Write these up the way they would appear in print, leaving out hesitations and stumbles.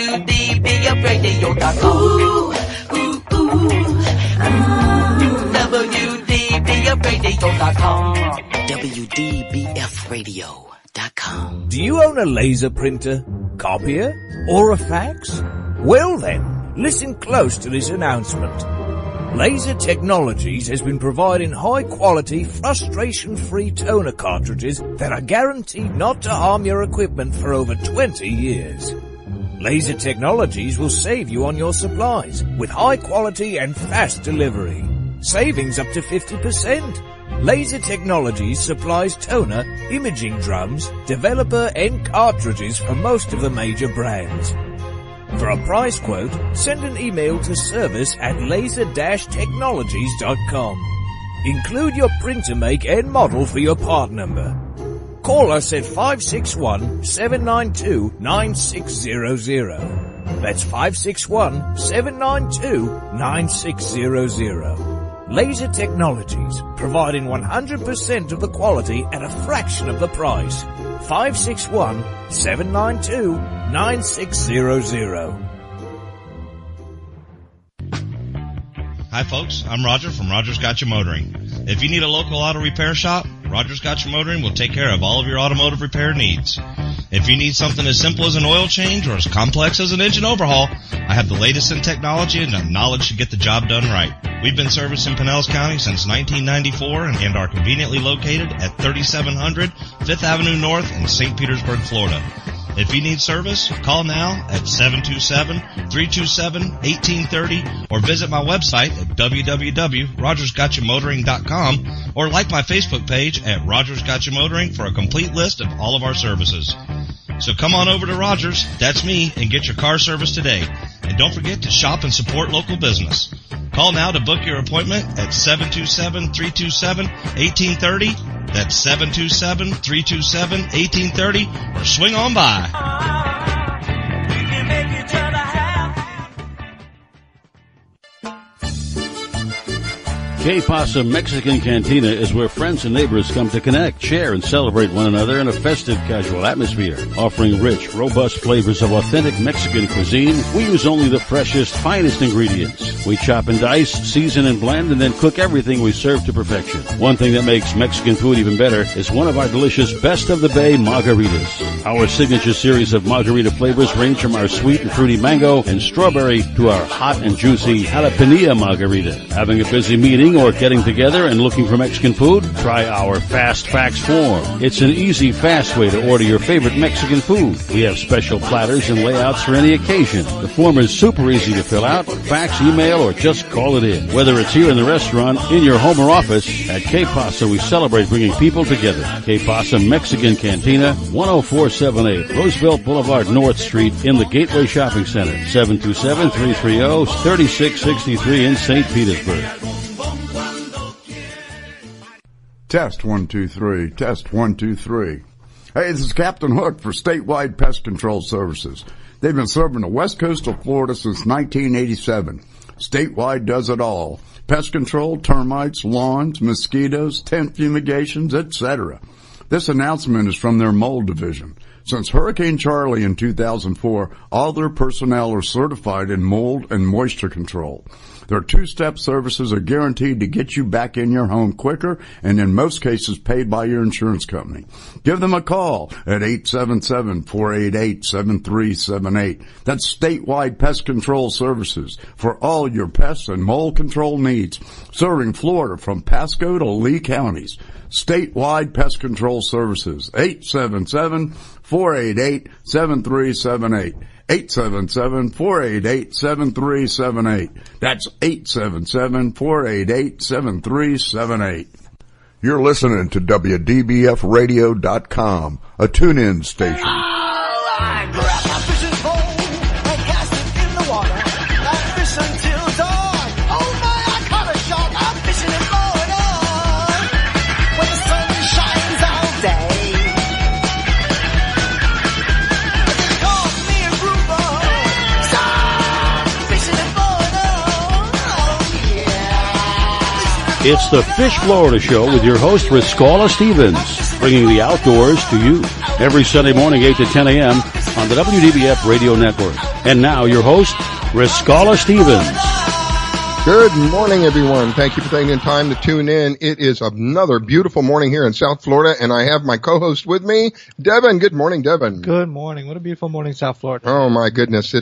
WDBFradio.com. WDBFradio.com. WDBFradio.com. Do you own a laser printer, copier, or a fax? Well then, listen close to this announcement. Laser Technologies has been providing high-quality, frustration-free toner cartridges that are guaranteed not to harm your equipment for over 20 years. Laser Technologies will save you on your supplies with high-quality and fast delivery. Savings up to 50%. Laser Technologies supplies toner, imaging drums, developer and cartridges for most of the major brands. For a price quote, send an email to service@laser-technologies.com. Include your printer make and model for your part number. Call us at 561-792-9600. That's 561-792-9600. Laser Technologies, providing 100% of the quality at a fraction of the price. 561-792-9600. Hi folks, I'm Roger from Rogers Gotcha Motoring. If you need a local auto repair shop, Rogers Gotcha Motoring will take care of all of your automotive repair needs. If you need something as simple as an oil change or as complex as an engine overhaul, I have the latest in technology and the knowledge to get the job done right. We've been servicing Pinellas County since 1994 and are conveniently located at 3700 5th Avenue North in St. Petersburg, Florida. If you need service, call now at 727-327-1830 or visit my website at www.rogersgotchamotoring.com or like my Facebook page at Rogers Gotcha Motoring for a complete list of all of our services. So come on over to Rogers, that's me, and get your car service today. And don't forget to shop and support local business. Call now to book your appointment at 727-327-1830. That's 727-327-1830, or swing on by. Que Pasa Mexican Cantina is where friends and neighbors come to connect, share, and celebrate one another in a festive, casual atmosphere. Offering rich, robust flavors of authentic Mexican cuisine, we use only the freshest, finest ingredients. We chop and dice, season and blend, and then cook everything we serve to perfection. One thing that makes Mexican food even better is one of our delicious Best of the Bay margaritas. Our signature series of margarita flavors range from our sweet and fruity mango and strawberry to our hot and juicy jalapeno margarita. Having a busy meeting or getting together and looking for Mexican food? Try our Fast Fax form. It's an easy, fast way to order your favorite Mexican food. We have special platters and layouts for any occasion. The form is super easy to fill out, fax, email, or just call it in. Whether it's here in the restaurant, in your home or office, at Que Pasa we celebrate bringing people together. Que Pasa Mexican Cantina, 10478 Roosevelt Boulevard North Street in the Gateway Shopping Center, 727-330-3663 in St. Petersburg. Test 1 2 3. Test 1 2 3. Hey, this is Captain Hook for Statewide Pest Control Services. They've been serving the west coast of Florida since 1987. Statewide does it all. Pest control, termites, lawns, mosquitoes, tent fumigations, etc. This announcement is from their mold division. Since Hurricane Charlie in 2004, all their personnel are certified in mold and moisture control. Their two-step services are guaranteed to get you back in your home quicker and in most cases paid by your insurance company. Give them a call at 877-488-7378. That's Statewide Pest Control Services for all your pests and mold control needs, serving Florida from Pasco to Lee counties. Statewide Pest Control Services, 877-488-7378. 877-488-7378. That's 877-488-7378. You're listening to WDBFradio.com, a tune-in station. I grabbed my fishing pole and cast it in the water. I fish until dawn. Oh my, I caught a shark. I'm fishing it more and on. When the sun shines all day. Caught me a grouper. So I'm fishing it more and on. Oh yeah. Fishing it It's the Fish Florida Show with your host, Riscala Stevens, bringing the outdoors to you every Sunday morning, 8 to 10 a.m. on the WDBF Radio Network. And now, your host, Riscala Stevens. Good morning, everyone. Thank you for taking the time to tune in. It is another beautiful morning here in South Florida, and I have my co-host with me, Devin. Good morning, Devin. Good morning. What a beautiful morning in South Florida. Oh, my goodness.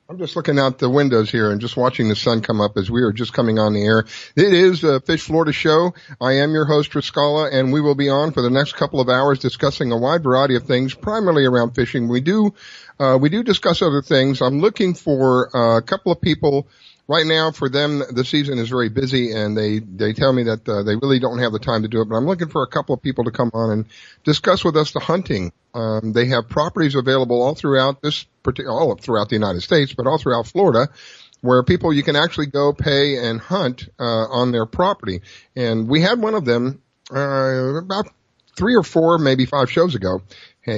I'm just looking out the windows here and just watching the sun come up as we are just coming on the air. It is a Fish Florida Show. I am your host, Riscala, and we will be on for the next couple of hours discussing a wide variety of things, primarily around fishing. We do discuss other things. I'm looking for a couple of people. Right now, for them, the season is very busy, and they tell me that they really don't have the time to do it. But I'm looking for a couple of people to come on and discuss with us the hunting. They have properties available all throughout all throughout the United States, but all throughout Florida, where you can actually go pay and hunt on their property. And we had one of them about 3 or 4, maybe 5 shows ago.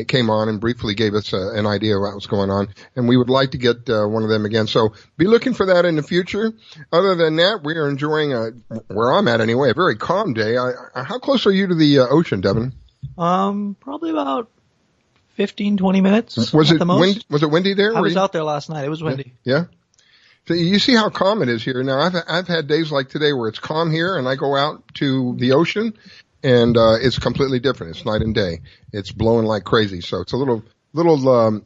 Came on and briefly gave us an idea of what was going on, and we would like to get one of them again. So be looking for that in the future. Other than that, we are enjoying, where I'm at anyway, a very calm day. How close are you to the ocean, Devin? Probably about 15, 20 minutes. Was at the most. Was it windy there? I was out there last night. It was windy. Yeah. So you see how calm it is here. Now I've had days like today where it's calm here, and I go out to the ocean. And it's completely different. It's night and day. It's blowing like crazy. So it's a little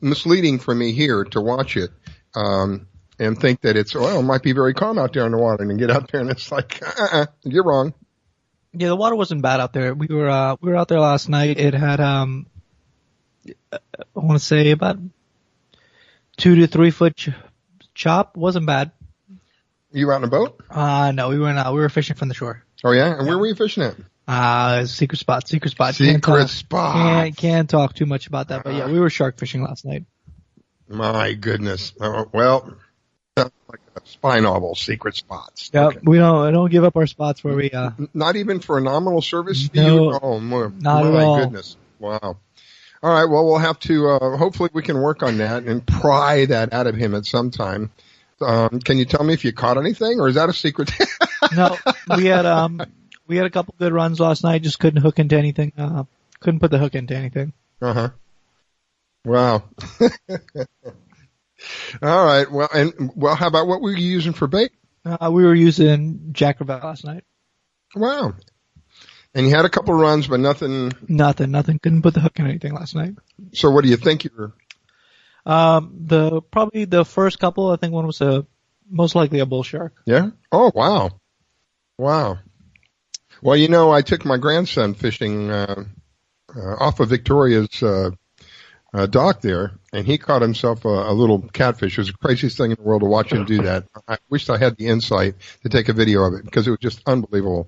misleading for me here to watch it and think that it might be very calm out there in the water, and then get out there and it's like, you're wrong. Yeah, the water wasn't bad out there. We were out there last night. It had I want to say about 2 to 3 foot chop. Wasn't bad. You were out in a boat? No, we were not. We were fishing from the shore. Oh yeah, and where were you fishing at? Secret spot. Secret spot. Can't talk too much about that, but yeah, we were shark fishing last night. My goodness. Well, sounds like a spy novel, secret spots. Yeah, okay. We don't give up our spots where we, not even for a nominal service fee? No, oh, not at all. My goodness. Wow. All right. Well, we'll have to, hopefully we can work on that and pry that out of him at some time. Can you tell me if you caught anything, or is that a secret? No, we had a couple good runs last night. Just couldn't hook into anything. Couldn't put the hook into anything. Wow. All right. Well, how about what were you using for bait? We were using Jack Crevalle last night. Wow. And you had a couple runs, but nothing. Nothing. Couldn't put the hook in anything last night. So what do you think you were? Probably the first couple. I think one was most likely a bull shark. Yeah. Oh, wow. Wow. Well, I took my grandson fishing off of Victoria's dock there, and he caught himself a little catfish. It was the craziest thing in the world to watch him do that. I wished I had the insight to take a video of it because it was just unbelievable.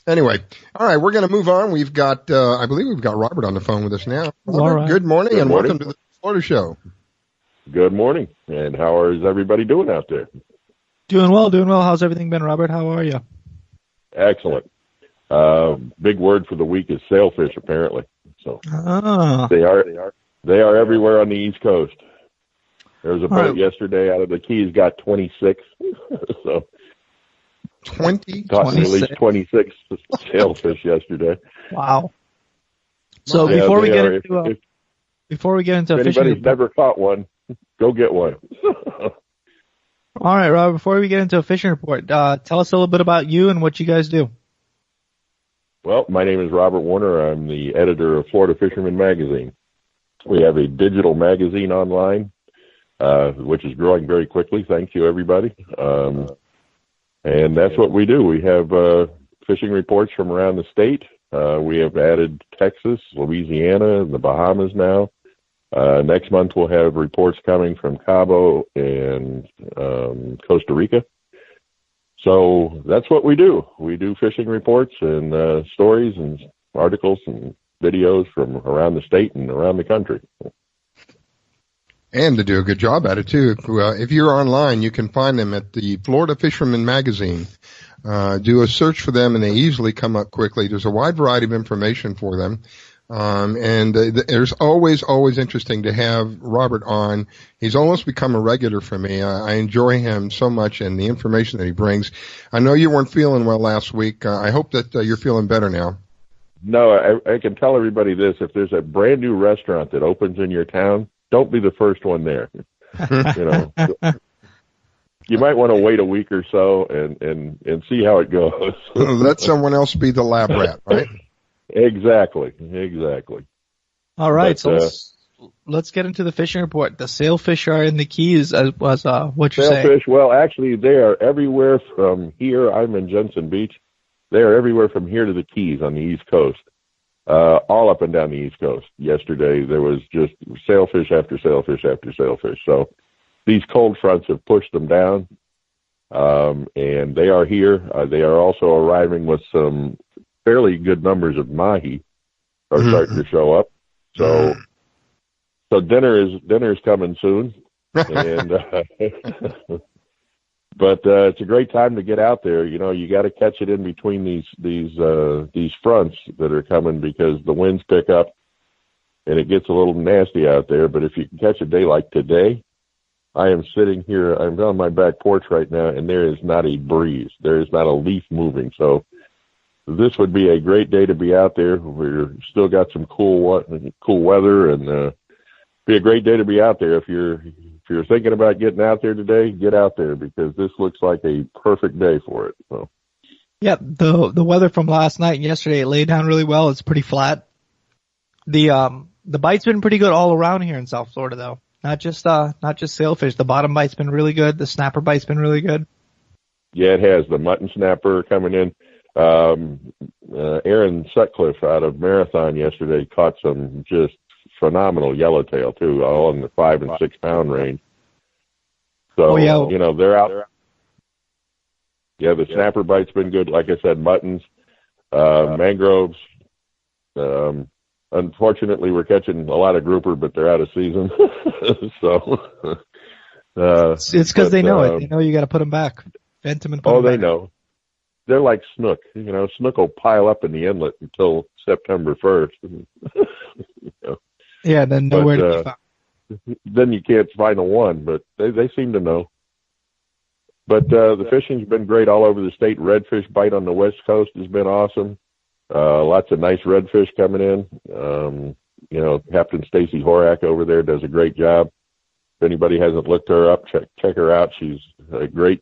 Anyway, all right, we're going to move on. We've got, I believe we've got Robert on the phone with us now. Robert, right. Good morning and welcome to the Florida Show. Good morning, and how is everybody doing out there? Doing well. How's everything been, Robert? How are you? Excellent. Big word for the week is sailfish, apparently. So they are everywhere on the East Coast. There was a boat yesterday out of the Keys, got 26. So 20? Caught at least 26 sailfish yesterday. Wow. So before we get into if fishing, anybody's never caught one, go get one. All right, Robert, before we get into a fishing report, tell us a little bit about you and what you guys do. Well, my name is Robert Warner. I'm the editor of Florida Fisherman Magazine. We have a digital magazine online, which is growing very quickly. Thank you, everybody. And that's what we do. We have fishing reports from around the state. We have added Texas, Louisiana, and the Bahamas now. Next month we'll have reports coming from Cabo and Costa Rica. So that's what we do. We do fishing reports and stories and articles and videos from around the state and around the country. And to do a good job at it, too. If you're online, you can find them at the Florida Fisherman Magazine. Do a search for them, and they easily come up quickly. There's a wide variety of information for them. There's always interesting to have Robert on. He's almost become a regular for me. I enjoy him so much and the information that he brings. I know you weren't feeling well last week. I hope that you're feeling better now. No, I can tell everybody this. If there's a brand new restaurant that opens in your town, don't be the first one there. You might want to wait a week or so and see how it goes. Let someone else be the lab rat, right? Exactly. All right, But, so let's get into the fishing report. The sailfish are in the Keys, was what you're saying. Sailfish, well, actually, they are everywhere from here. I'm in Jensen Beach. They are everywhere from here to the Keys on the East Coast, all up and down the East Coast. Yesterday, there was just sailfish after sailfish after sailfish. So these cold fronts have pushed them down, and they are here. They are also arriving with some fairly good numbers of mahi are starting to show up. So dinner is coming soon, and but it's a great time to get out there. You got to catch it in between these fronts that are coming because the winds pick up and it gets a little nasty out there. But if you can catch a day like today, I am sitting here. I'm on my back porch right now, and there is not a breeze. There is not a leaf moving. So this would be a great day to be out there. We're still got some cool weather, and be a great day to be out there. If you're thinking about getting out there today, get out there because this looks like a perfect day for it. So. Yeah, the weather from last night and yesterday, it laid down really well. It's pretty flat. The bite's been pretty good all around here in South Florida, though. Not just sailfish. The bottom bite's been really good. The snapper bite's been really good. Yeah, it has. The mutton snapper coming in. Aaron Sutcliffe out of Marathon yesterday caught some just phenomenal yellowtail too, all in the 5 and 6 pound range. So they're out. Yeah, the snapper bite's been good. Like I said, muttons, mangroves. Unfortunately, we're catching a lot of grouper, but they're out of season. So it's because they know it. They know you got to put them back. Vent them and put them back. They know. They're like snook. Snook will pile up in the inlet until September 1st. Yeah, then nowhere to be found. Then you can't find a one, but they seem to know. But the fishing's been great all over the state. Redfish bite on the West Coast has been awesome. Lots of nice redfish coming in. Captain Stacy Horak over there does a great job. If anybody hasn't looked her up, check her out. She's great.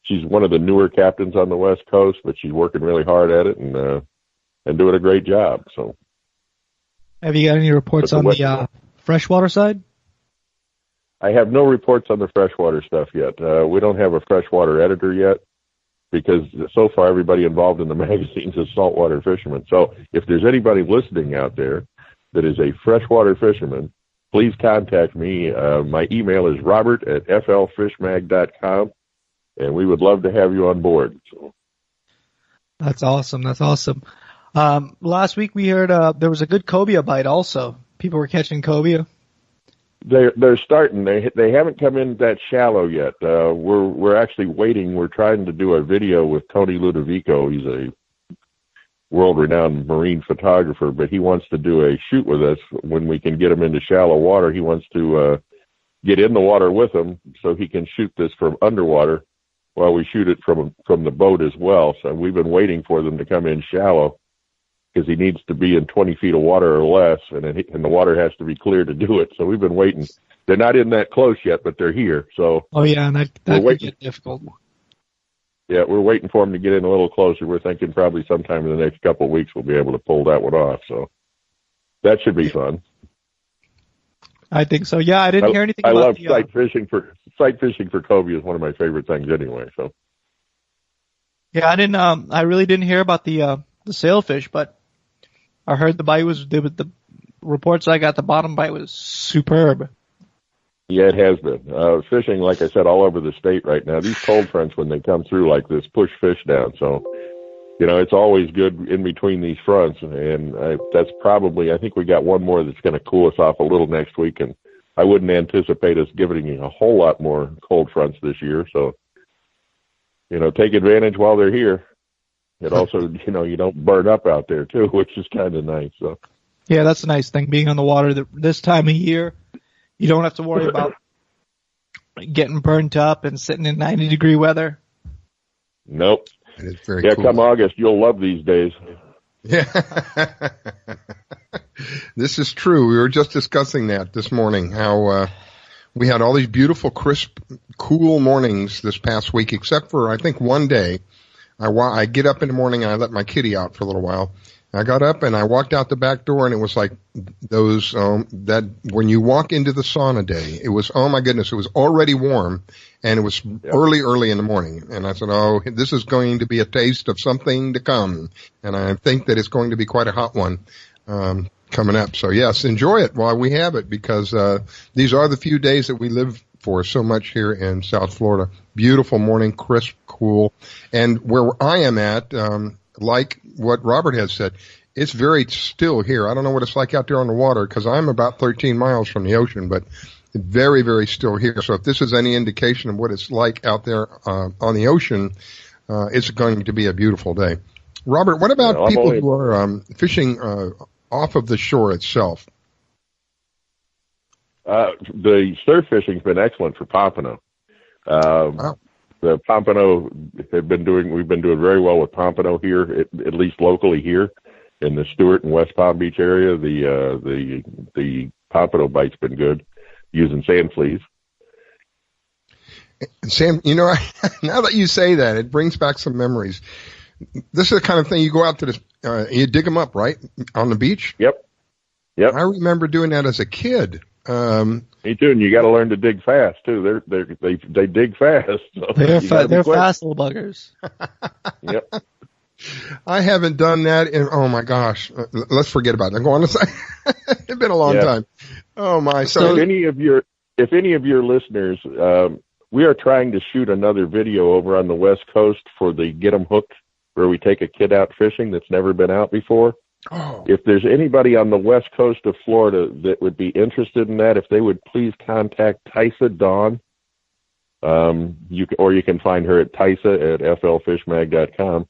She's one of the newer captains on the West Coast, but she's working really hard at it and doing a great job. So, have you got any reports on the freshwater side? I have no reports on the freshwater stuff yet. We don't have a freshwater editor yet because so far everybody involved in the magazines is saltwater fishermen. So if there's anybody listening out there that is a freshwater fisherman, please contact me. My email is robert@flfishmag.com, and we would love to have you on board. So. That's awesome. Last week we heard there was a good cobia bite also. People were catching cobia. They're starting. They haven't come in that shallow yet. We're actually waiting. We're trying to do a video with Tony Ludovico. He's a world-renowned marine photographer, but he wants to do a shoot with us when we can get him into shallow water. He wants to get in the water with him so he can shoot this from underwater while we shoot it from the boat as well. So we've been waiting for them to come in shallow because he needs to be in 20 feet of water or less, and the water has to be clear to do it. So we've been waiting. They're not in that close yet, but they're here. So and that could get difficult. Yeah, we're waiting for them to get in a little closer. We're thinking probably sometime in the next couple of weeks we'll be able to pull that one off. So that should be fun. I think so. Yeah, I didn't hear anything. I about love sight fishing for cobia is one of my favorite things anyway. So yeah, I really didn't hear about the sailfish, but I heard the reports I got. The bottom bite was superb. Yeah, it has been. Fishing, like I said, all over the state right now. These cold fronts, when they come through like this, push fish down. So, it's always good in between these fronts. And that's probably, I think we got one more that's going to cool us off a little next week. And I wouldn't anticipate us giving a whole lot more cold fronts this year. So, take advantage while they're here. It also, you don't burn up out there too, which is kind of nice. So. Yeah, that's a nice thing, being on the water this time of year. You don't have to worry about getting burnt up and sitting in 90-degree weather. Nope. It is very Yeah, cool. come August, you'll love these days. Yeah. This is true. We were just discussing that this morning, how we had all these beautiful, crisp, cool mornings this past week, except for, I think, one day. I get up in the morning and I let my kitty out for a little while. I got up and I walked out the back door, and it was like those, that when you walk into the sauna day, it was, oh my goodness, it was already warm, and it was early in the morning. And I said, oh, this is going to be a taste of something to come. And I think that it's going to be quite a hot one, coming up. So yes, enjoy it while we have it, because, these are the few days that we live for so much here in South Florida. Beautiful morning, crisp, cool. And where I am at, like what Robert has said, it's very still here. I don't know what it's like out there on the water, because I'm about 13 miles from the ocean, but very, very still here. So if this is any indication of what it's like out there on the ocean, it's going to be a beautiful day. Robert, what about people who are fishing off of the shore itself? The surf fishing's been excellent for pompano. Wow. The pompano we've been doing very well with pompano here, at least locally here in the Stewart and West Palm Beach area. The pompano bite's been good using sand fleas. Sam, you know, now that you say that, it brings back some memories. This is the kind of thing you go out to you dig them up, right, on the beach? Yep. I remember doing that as a kid. Me too, and you got to learn to dig fast too. They dig fast. So they're fast little buggers. Yep. I haven't done that in, oh my gosh, let's forget about it. Go on a second. It's been a long time. Oh my. So if any of your listeners, we are trying to shoot another video over on the West Coast for the Get 'em Hooked, where we take a kid out fishing that's never been out before. Oh. If there's anybody on the west coast of Florida that would be interested in that, if they would please contact Tysa Dawn, you can find her at Tysa at flfishmag.com.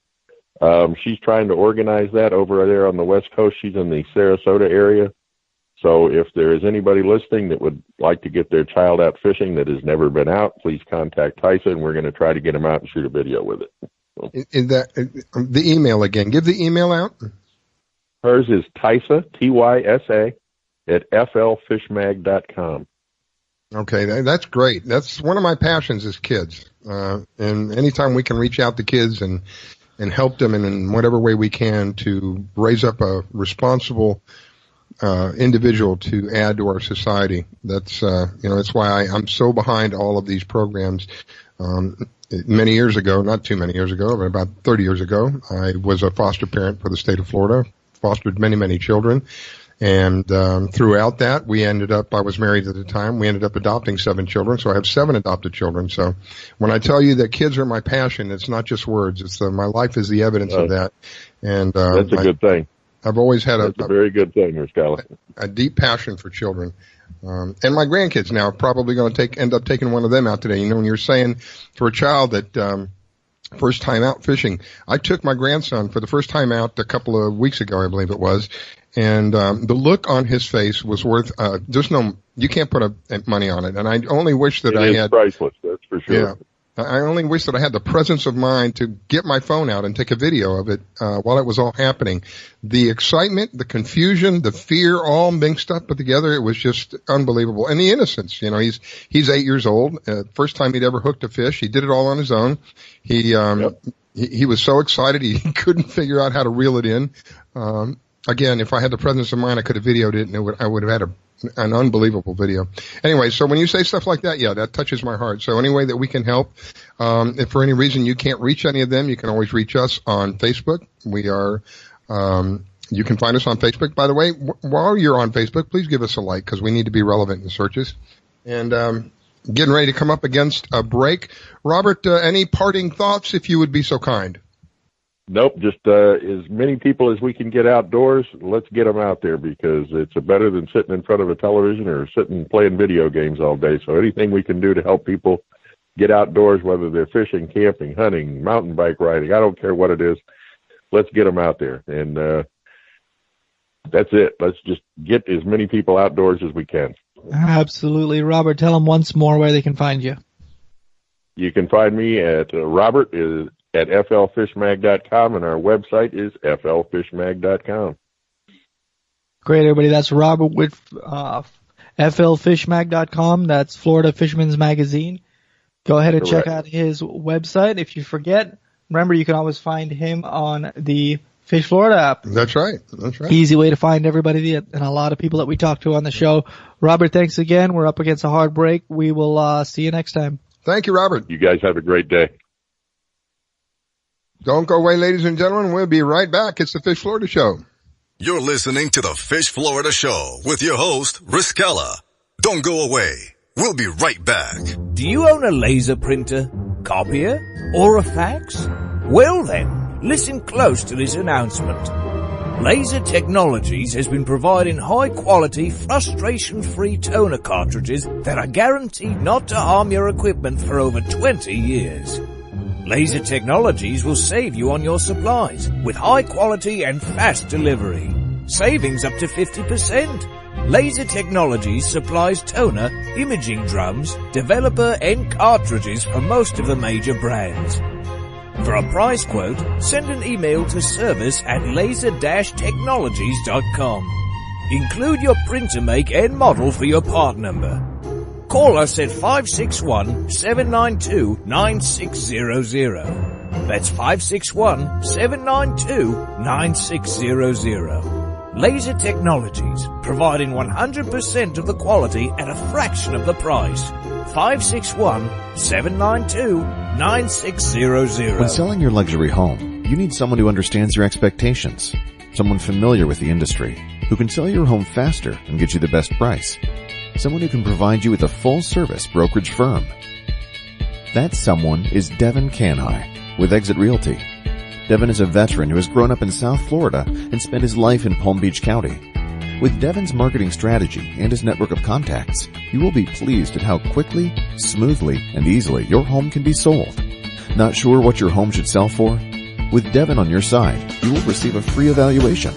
She's trying to organize that over there on the west coast. She's in the Sarasota area. So if there is anybody listening that would like to get their child out fishing that has never been out, please contact Tysa, and we're going to try to get them out and shoot a video with it. In that, the email again. Give the email out. Hers is Tysa, Tysa, at flfishmag.com. Okay, that's great. That's one of my passions is kids. And anytime we can reach out to kids and help them in whatever way we can to raise up a responsible individual to add to our society. That's that's why I'm so behind all of these programs. Many years ago, not too many years ago, but about 30 years ago, I was a foster parent for the state of Florida. Fostered many, many children. And throughout that, I was married at the time, we ended up adopting 7 children, so I have 7 adopted children. So when I tell you that kids are my passion, it's not just words. It's my life is the evidence of that. And that's a good thing. I've always had a very good thing, Mr. Scala. A deep passion for children. And my grandkids now are probably going to end up taking one of them out today. You know, when you're saying for a child that first time out fishing, I took my grandson for the first time out a couple of weeks ago, I believe it was, and the look on his face was worth. You can't put money on it, and I only wish that I had priceless. That's for sure. Yeah. I only wish that I had the presence of mind to get my phone out and take a video of it while it was all happening. The excitement, the confusion, the fear, all mixed up together. It was just unbelievable. And the innocence. You know, he's 8 years old. First time he'd ever hooked a fish. He did it all on his own. He was so excited he couldn't figure out how to reel it in. Again, if I had the presence of mind, I could have videoed it, and I would have had an unbelievable video. Anyway, so when you say stuff like that, yeah, that touches my heart. So any way that we can help, if for any reason you can't reach any of them, you can always reach us on Facebook. We are, you can find us on Facebook. By the way, while you're on Facebook, please give us a like, because we need to be relevant in searches. And getting ready to come up against a break. Robert, any parting thoughts, if you would be so kind? Nope, just as many people as we can get outdoors, let's get them out there, because it's better than sitting in front of a television or sitting playing video games all day. So anything we can do to help people get outdoors, whether they're fishing, camping, hunting, mountain bike riding, I don't care what it is, let's get them out there. And that's it. Let's just get as many people outdoors as we can. Absolutely. Robert, tell them once more where they can find you. You can find me at Robert is at flfishmag.com, and our website is flfishmag.com. Great, everybody. That's Robert with flfishmag.com. That's Florida Fisherman's Magazine. Go ahead and check out his website. If you forget, remember you can always find him on the Fish Florida app. That's right. That's right. Easy way to find everybody and a lot of people that we talk to on the show. Robert, thanks again. We're up against a hard break. We will see you next time. Thank you, Robert. You guys have a great day. Don't go away, ladies and gentlemen. We'll be right back. It's the Fish Florida Show. You're listening to the Fish Florida Show with your host, Riskella. Don't go away. We'll be right back. Do you own a laser printer, copier, or a fax? Well then, listen close to this announcement. Laser Technologies has been providing high-quality, frustration-free toner cartridges that are guaranteed not to harm your equipment for over 20 years. Laser Technologies will save you on your supplies with high quality and fast delivery. Savings up to 50%. Laser Technologies supplies toner, imaging drums, developer and cartridges for most of the major brands. For a price quote, send an email to service@laser-technologies.com. Include your printer make and model for your part number. Call us at 561-792-9600. That's 561-792-9600. Laser Technologies, providing 100% of the quality at a fraction of the price. 561-792-9600. When selling your luxury home, you need someone who understands your expectations. Someone familiar with the industry, who can sell your home faster and get you the best price. Someone who can provide you with a full-service brokerage firm. That someone is Devin Canhigh with Exit Realty. Devin is a veteran who has grown up in South Florida and spent his life in Palm Beach County. With Devin's marketing strategy and his network of contacts, you will be pleased at how quickly, smoothly, and easily your home can be sold. Not sure what your home should sell for? With Devin on your side, you will receive a free evaluation.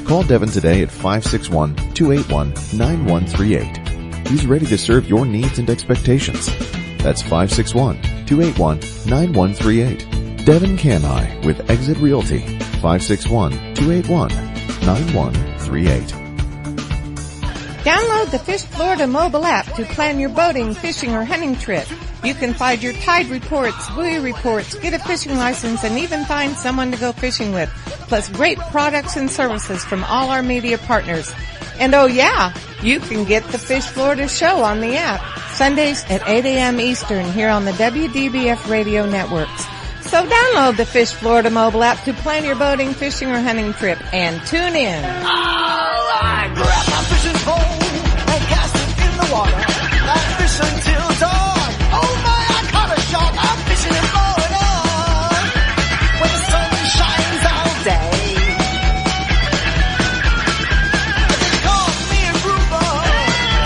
Call Devin today at 561-281-9138. He's ready to serve your needs and expectations. That's 561-281-9138. Devin Canhigh with Exit Realty. 561-281-9138. Download the Fish Florida mobile app to plan your boating, fishing, or hunting trip. You can find your tide reports, buoy reports, get a fishing license, and even find someone to go fishing with. Plus great products and services from all our media partners. And oh yeah, you can get the Fish Florida Show on the app. Sundays at 8 a.m. Eastern here on the WDBF radio networks. So download the Fish Florida mobile app to plan your boating, fishing, or hunting trip and tune in. I grab my fishing pole and cast it in the water. I fish until dawn. Oh my, I caught a shark. I'm fishing and blowing on when the sun shines all day. They call me a grouper.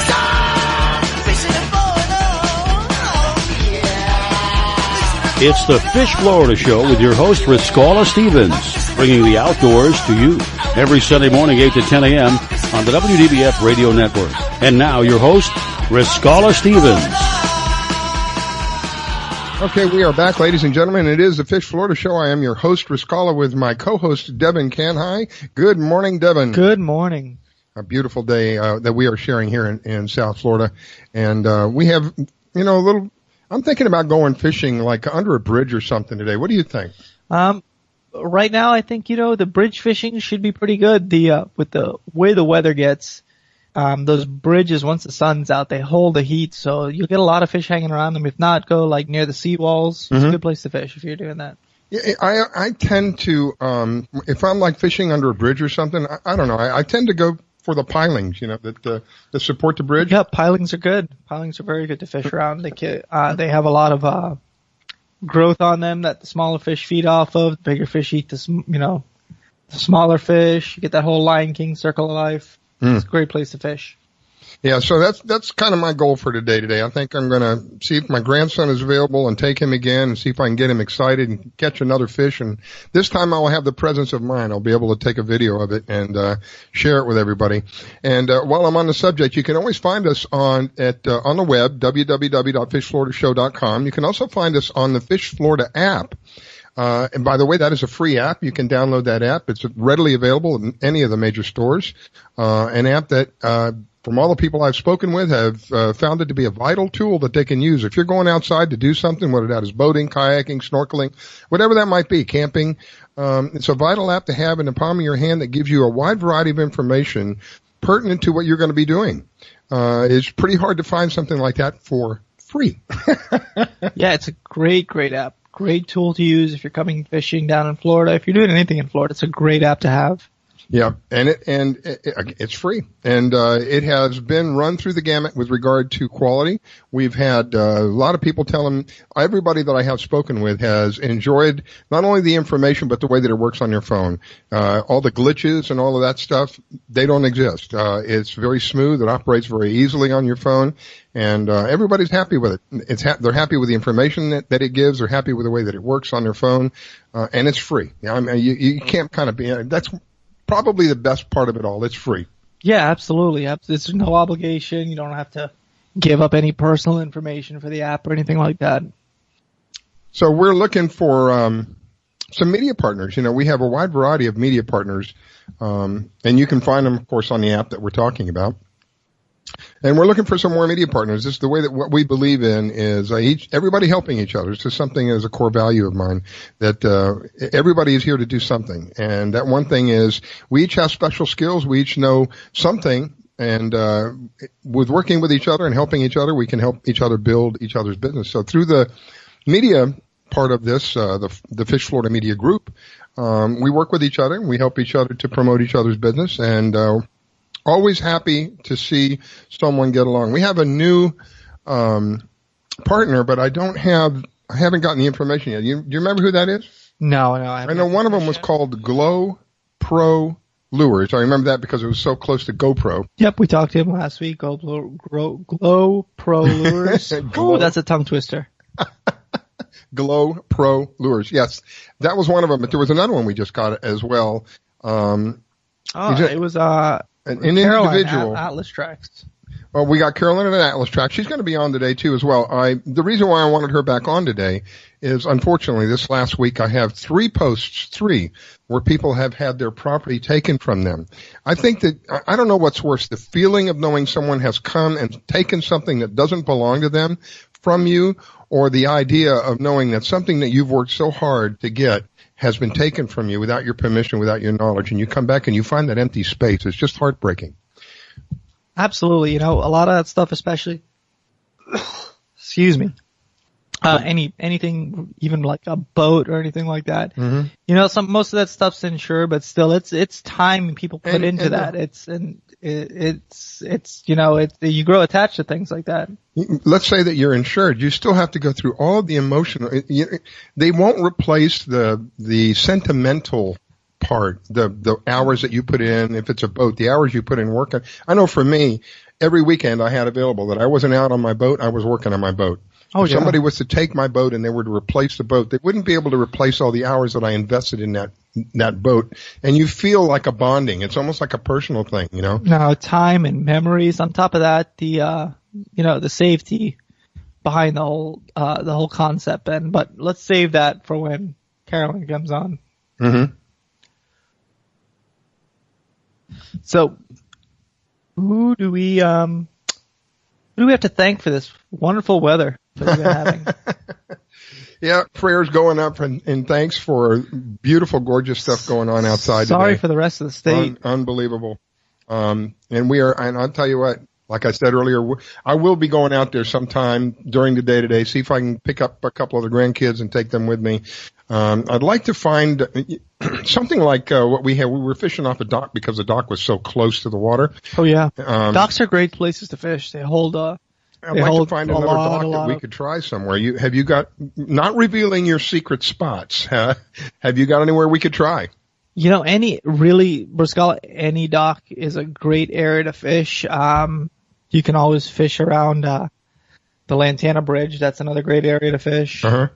So I'm fishing and blowing on. Oh yeah. It's the Fish Florida Show with your host, Riskella Stevens, bringing the outdoors to you every Sunday morning, 8 to 10 a.m. on the WDBF radio network. And now your host, Riskella Stevens. Okay, we are back, ladies and gentlemen. It is the Fish Florida Show. I am your host, Riskella, with my co-host, Devin Canhigh. Good morning, Devin. Good morning. A beautiful day that we are sharing here in South Florida. And we have, a little... I'm thinking about going fishing like under a bridge or something today. What do you think? Right now, I think, the bridge fishing should be pretty good. With the way the weather gets, those bridges, once the sun's out, they hold the heat, so you'll get a lot of fish hanging around them. If not, go like near the seawalls. It's a good place to fish if you're doing that. Yeah, I tend to, if I'm like fishing under a bridge or something, I don't know. I tend to go for the pilings, that support the bridge. Yeah, pilings are good. Pilings are very good to fish around. They have a lot of, growth on them that the smaller fish feed off of. The bigger fish eat the smaller fish. You get that whole Lion King circle of life. It's a great place to fish. Yeah, so that's kind of my goal for today. I think I'm going to see if my grandson is available and take him again and see if I can get him excited and catch another fish. And this time I'll have the presence of mind. I'll be able to take a video of it and share it with everybody. And while I'm on the subject, you can always find us on the web, www.fishfloridashow.com. You can also find us on the Fish Florida app. And by the way, that is a free app. You can download that app. It's readily available in any of the major stores. An app that, from all the people I've spoken with, have found it to be a vital tool that they can use. If you're going outside to do something, whether that is boating, kayaking, snorkeling, whatever that might be, camping, it's a vital app to have in the palm of your hand that gives you a wide variety of information pertinent to what you're going to be doing. It's pretty hard to find something like that for free. Yeah, it's a great app. Great tool to use if you're coming fishing down in Florida. If you're doing anything in Florida, it's a great app to have. Yeah, and it's free, and it has been run through the gamut with regard to quality. We've had a lot of people tell them, everybody that I have spoken with has enjoyed not only the information but the way that it works on your phone. All the glitches and all of that stuff, they don't exist. It's very smooth. It operates very easily on your phone, and everybody's happy with it. They're happy with the information that it gives. They're happy with the way that it works on their phone, and it's free. I mean, you can't kind of be. That's probably the best part of it all. It's free. Yeah, absolutely. It's no obligation. You don't have to give up any personal information for the app or anything like that. So we're looking for some media partners. You know, we have a wide variety of media partners, and you can find them, of course, on the app that we're talking about. And we're looking for some more media partners. This is the way that what we believe in is everybody helping each other. It's just something as a core value of mine that everybody is here to do something. And that one thing is we each have special skills. We each know something. And with working with each other and helping each other, we can help each other build each other's business. So through the media part of this, the Fish Florida Media Group, we work with each other. We help each other to promote each other's business. And always happy to see someone get along. We have a new partner, but I haven't gotten the information yet. Do you remember who that is? No, I know one of them was called Glow Pro Lures. I remember that because it was so close to GoPro. Yep, we talked to him last week. Glow Pro Lures. Oh, that's a tongue twister. Glow Pro Lures. Yes, that was one of them, but there was another one we just got as well. It was an individual. Atlas Tracks. Well, we got Carolyn at Atlas Tracks. She's going to be on today too as well. The reason why I wanted her back on today is, unfortunately, this last week I have three posts, where people have had their property taken from them. I think that, I don't know what's worse, the feeling of knowing someone has come and taken something that doesn't belong to them from you, or the idea of knowing that something that you've worked so hard to get has been taken from you without your permission, without your knowledge, and you come back and you find that empty space. It's just heartbreaking. Absolutely. You know, a lot of that stuff, especially, excuse me, anything, even like a boat or anything like that. Mm-hmm. You know, most of that stuff's insured, but still, it's time people put into that. You grow attached to things like that. Let's say that you're insured. You still have to go through all the emotional. They won't replace the sentimental part, the hours that you put in. If it's a boat, the hours you put in working. I know for me, every weekend I had available that I wasn't out on my boat, I was working on my boat. Oh, if somebody was to take my boat and they were to replace the boat, they wouldn't be able to replace all the hours that I invested in that boat. And you feel like a bonding. It's almost like a personal thing, you know? No, time and memories. On top of that, the safety behind the whole concept. But let's save that for when Carolyn comes on. Mm-hmm. So, who do we have to thank for this wonderful weather that we've been having? Yeah, prayers going up and thanks for beautiful, gorgeous stuff going on outside Sorry today. For the rest of the state. Unbelievable. And I'll tell you what, like I said earlier, I will be going out there sometime during the day today, see if I can pick up a couple of the grandkids and take them with me. I'd like to find something like what we had. We were fishing off a dock because the dock was so close to the water. Oh yeah, docks are great places to fish. They hold. I'd like to find another dock that we could try somewhere. Have you got, not revealing your secret spots, have you got anywhere we could try? You know, any dock is a great area to fish. You can always fish around the Lantana Bridge. That's another great area to fish. Uh-huh.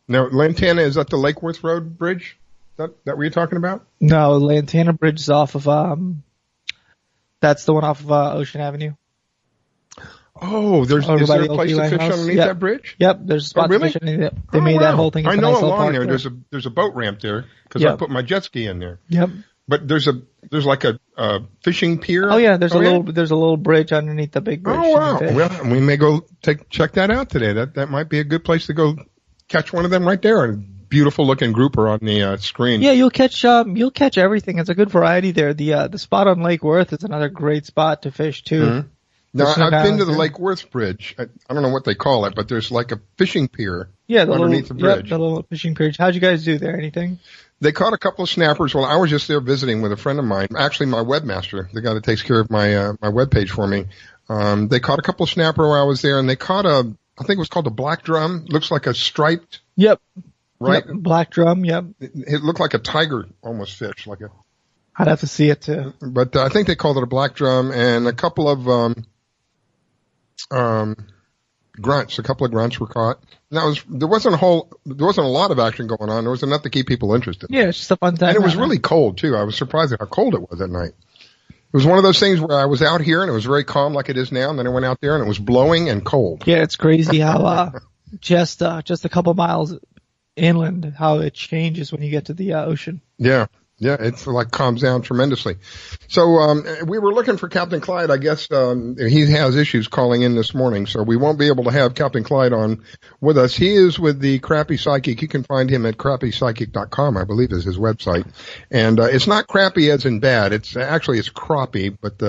Now, Lantana, is that the Lake Worth Road Bridge? That what you're talking about? No, Lantana Bridge is off of, that's the one off of Ocean Avenue. Oh, is there a place to fish underneath that bridge? Yep, there's a spot to fish underneath it. They made that whole thing. I know nice along there, there's a boat ramp there, because I put my jet ski in there. Yep. But there's like a fishing pier. Oh yeah, there's a little bridge underneath the big bridge. Oh wow! Well, we may go check that out today. That might be a good place to go catch one of them right there. A beautiful looking grouper on the screen. Yeah, you'll catch everything. It's a good variety there. The spot on Lake Worth is another great spot to fish too. Mm-hmm. Now I've been to the Lake Worth Bridge. I don't know what they call it, but there's like a fishing pier. Yeah, underneath the bridge. Yep, the little fishing pier. How'd you guys do there? Anything? They caught a couple of snappers. Well, I was just there visiting with a friend of mine, actually my webmaster, the guy that takes care of my webpage for me. They caught a couple of snapper while I was there, and they caught I think it was called a black drum. Looks like a striped. Yep. Right? Yep. Black drum, yep. It looked like a tiger almost fish, I'd have to see it too. But I think they called it a black drum, and a couple of grunts. A couple of grunts were caught. There wasn't a lot of action going on. There was enough to keep people interested. Yeah, it's just a fun time. And it was really cold too. I was surprised at how cold it was at night. It was one of those things where I was out here and it was very calm like it is now, and then I went out there and it was blowing and cold. Yeah, it's crazy how just a couple miles inland how it changes when you get to the ocean. Yeah. Yeah, it's calms down tremendously. So, we were looking for Captain Clyde. I guess, he has issues calling in this morning, so we won't be able to have Captain Clyde on with us. He is with the Crappy Psychic. You can find him at crappypsychic.com, I believe is his website. And, it's not crappy as in bad. It's crappy, but,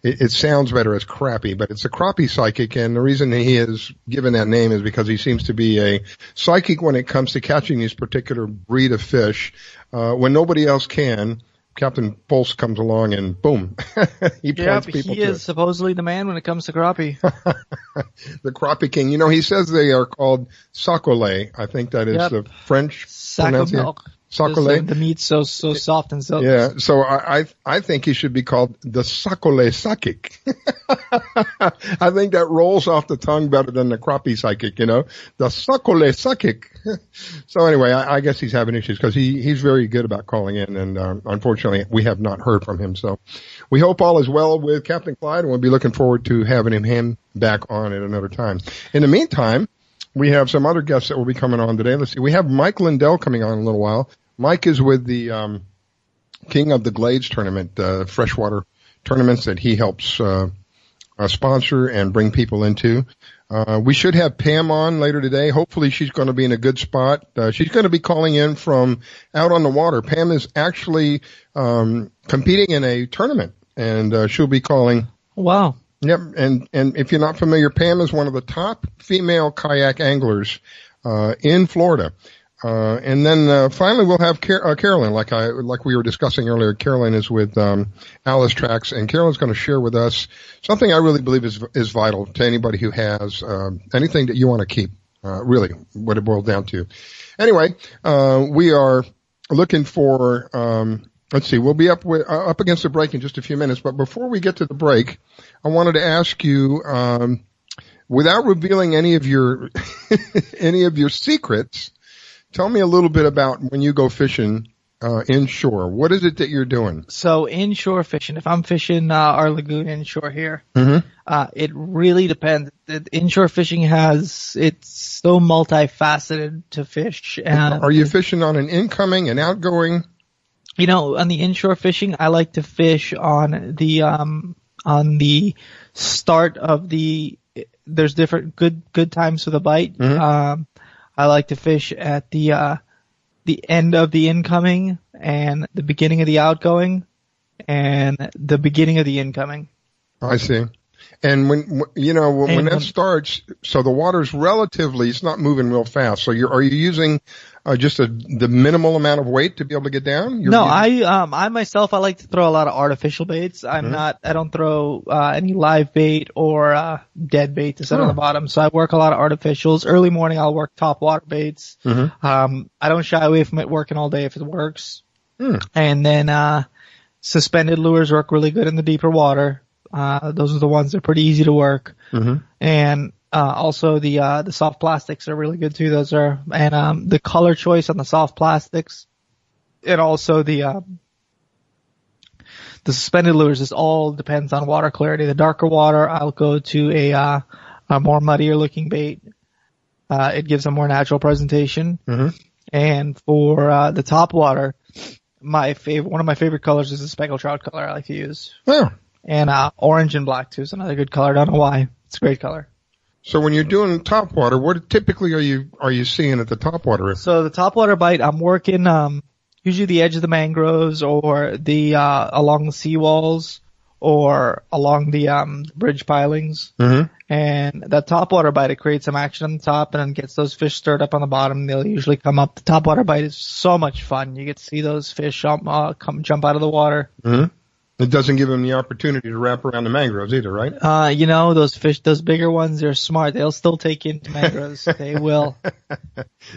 it sounds better as crappy, but it's a Crappy Psychic. And the reason he is given that name is because he seems to be a psychic when it comes to catching these particular breed of fish. When nobody else can, Captain Pulse comes along and boom, he points people to it. He is supposedly the man when it comes to crappie. The crappie king. You know, he says they are called sacolé. I think that is the French pronunciation. Sacolé. The meat's so soft and silky. Yeah, so I think he should be called the Sacolé Psychic. I think that rolls off the tongue better than the Crappie Psychic, you know? The Sacolé Psychic. So anyway, I guess he's having issues because he's very good about calling in, and unfortunately we have not heard from him. So we hope all is well with Captain Clyde, and we'll be looking forward to having him back on at another time. In the meantime, we have some other guests that will be coming on today. Let's see. We have Mike Lindell coming on in a little while. Mike is with the King of the Glades tournament, freshwater tournaments that he helps sponsor and bring people into. We should have Pam on later today. Hopefully she's going to be in a good spot. She's going to be calling in from out on the water. Pam is actually competing in a tournament, and she'll be calling. Wow. Yep, and if you're not familiar, Pam is one of the top female kayak anglers in Florida. And then finally we'll have Carolyn, like we were discussing earlier. Carolyn is with Alice Tracks, and Carolyn's going to share with us something I really believe is vital to anybody who has anything that you want to keep. Really, what it boils down to. Anyway, we are looking for. Let's see. We'll be up against the break in just a few minutes, but before we get to the break, I wanted to ask you, without revealing any of your secrets, tell me a little bit about when you go fishing inshore. What is it that you're doing? So inshore fishing, if I'm fishing our lagoon inshore here, it really depends. Inshore fishing it's so multifaceted to fish. Are you fishing on an incoming and outgoing? You know, on the inshore fishing, I like to fish on the start of there's different good times for the bite. I like to fish at the end of the incoming and the beginning of the outgoing and the beginning of the incoming. I see. And when that starts, so the water's it's not moving real fast. So are you using just the minimal amount of weight to be able to get down? I myself, I like to throw a lot of artificial baits. I don't throw any live bait or dead bait to set on the bottom. So I work a lot of artificials. Early morning, I'll work top water baits. I don't shy away from it working all day if it works. And then suspended lures work really good in the deeper water. Those are the ones that are pretty easy to work. Mm-hmm. And also the soft plastics are really good too. Those are, and the color choice on the soft plastics, and also the suspended lures, is all depends on water clarity. The darker water, I'll go to a more muddier looking bait. It gives a more natural presentation. Mm-hmm. And for the top water, one of my favorite colors is the speckled trout color I like to use. Oh. And orange and black too is another good color. I don't know why. It's a great color. So when you're doing topwater, what typically are you seeing at the topwater? So the topwater bite, I'm working usually the edge of the mangroves or the along the seawalls or along the bridge pilings. Mm-hmm. And that topwater bite, it creates some action on the top and then gets those fish stirred up on the bottom. They'll usually come up. The topwater bite is so much fun. You get to see those fish jump out of the water. Mm-hmm. It doesn't give them the opportunity to wrap around the mangroves either, right? Those fish, those bigger ones, they're smart. They'll still take you into mangroves. They will.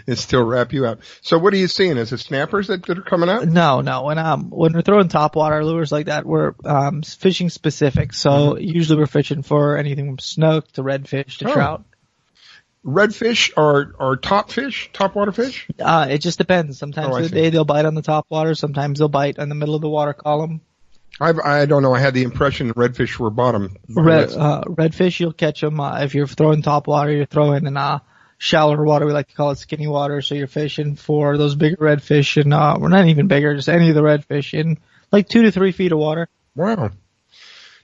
It still wrap you out. So what are you seeing? Is it snappers that are coming out? No. When we're throwing topwater lures like that, we're fishing specific. So usually we're fishing for anything from snook to redfish to trout. Redfish are topwater fish? It just depends. Sometimes of the day they'll bite on the topwater. Sometimes they'll bite in the middle of the water column. I don't know. I had the impression that redfish were bottom. Redfish, you'll catch them if you're throwing top water. You're throwing in shallower water. We like to call it skinny water. So you're fishing for those bigger redfish, and we're not even bigger, just any of the redfish in like 2 to 3 feet of water. Wow.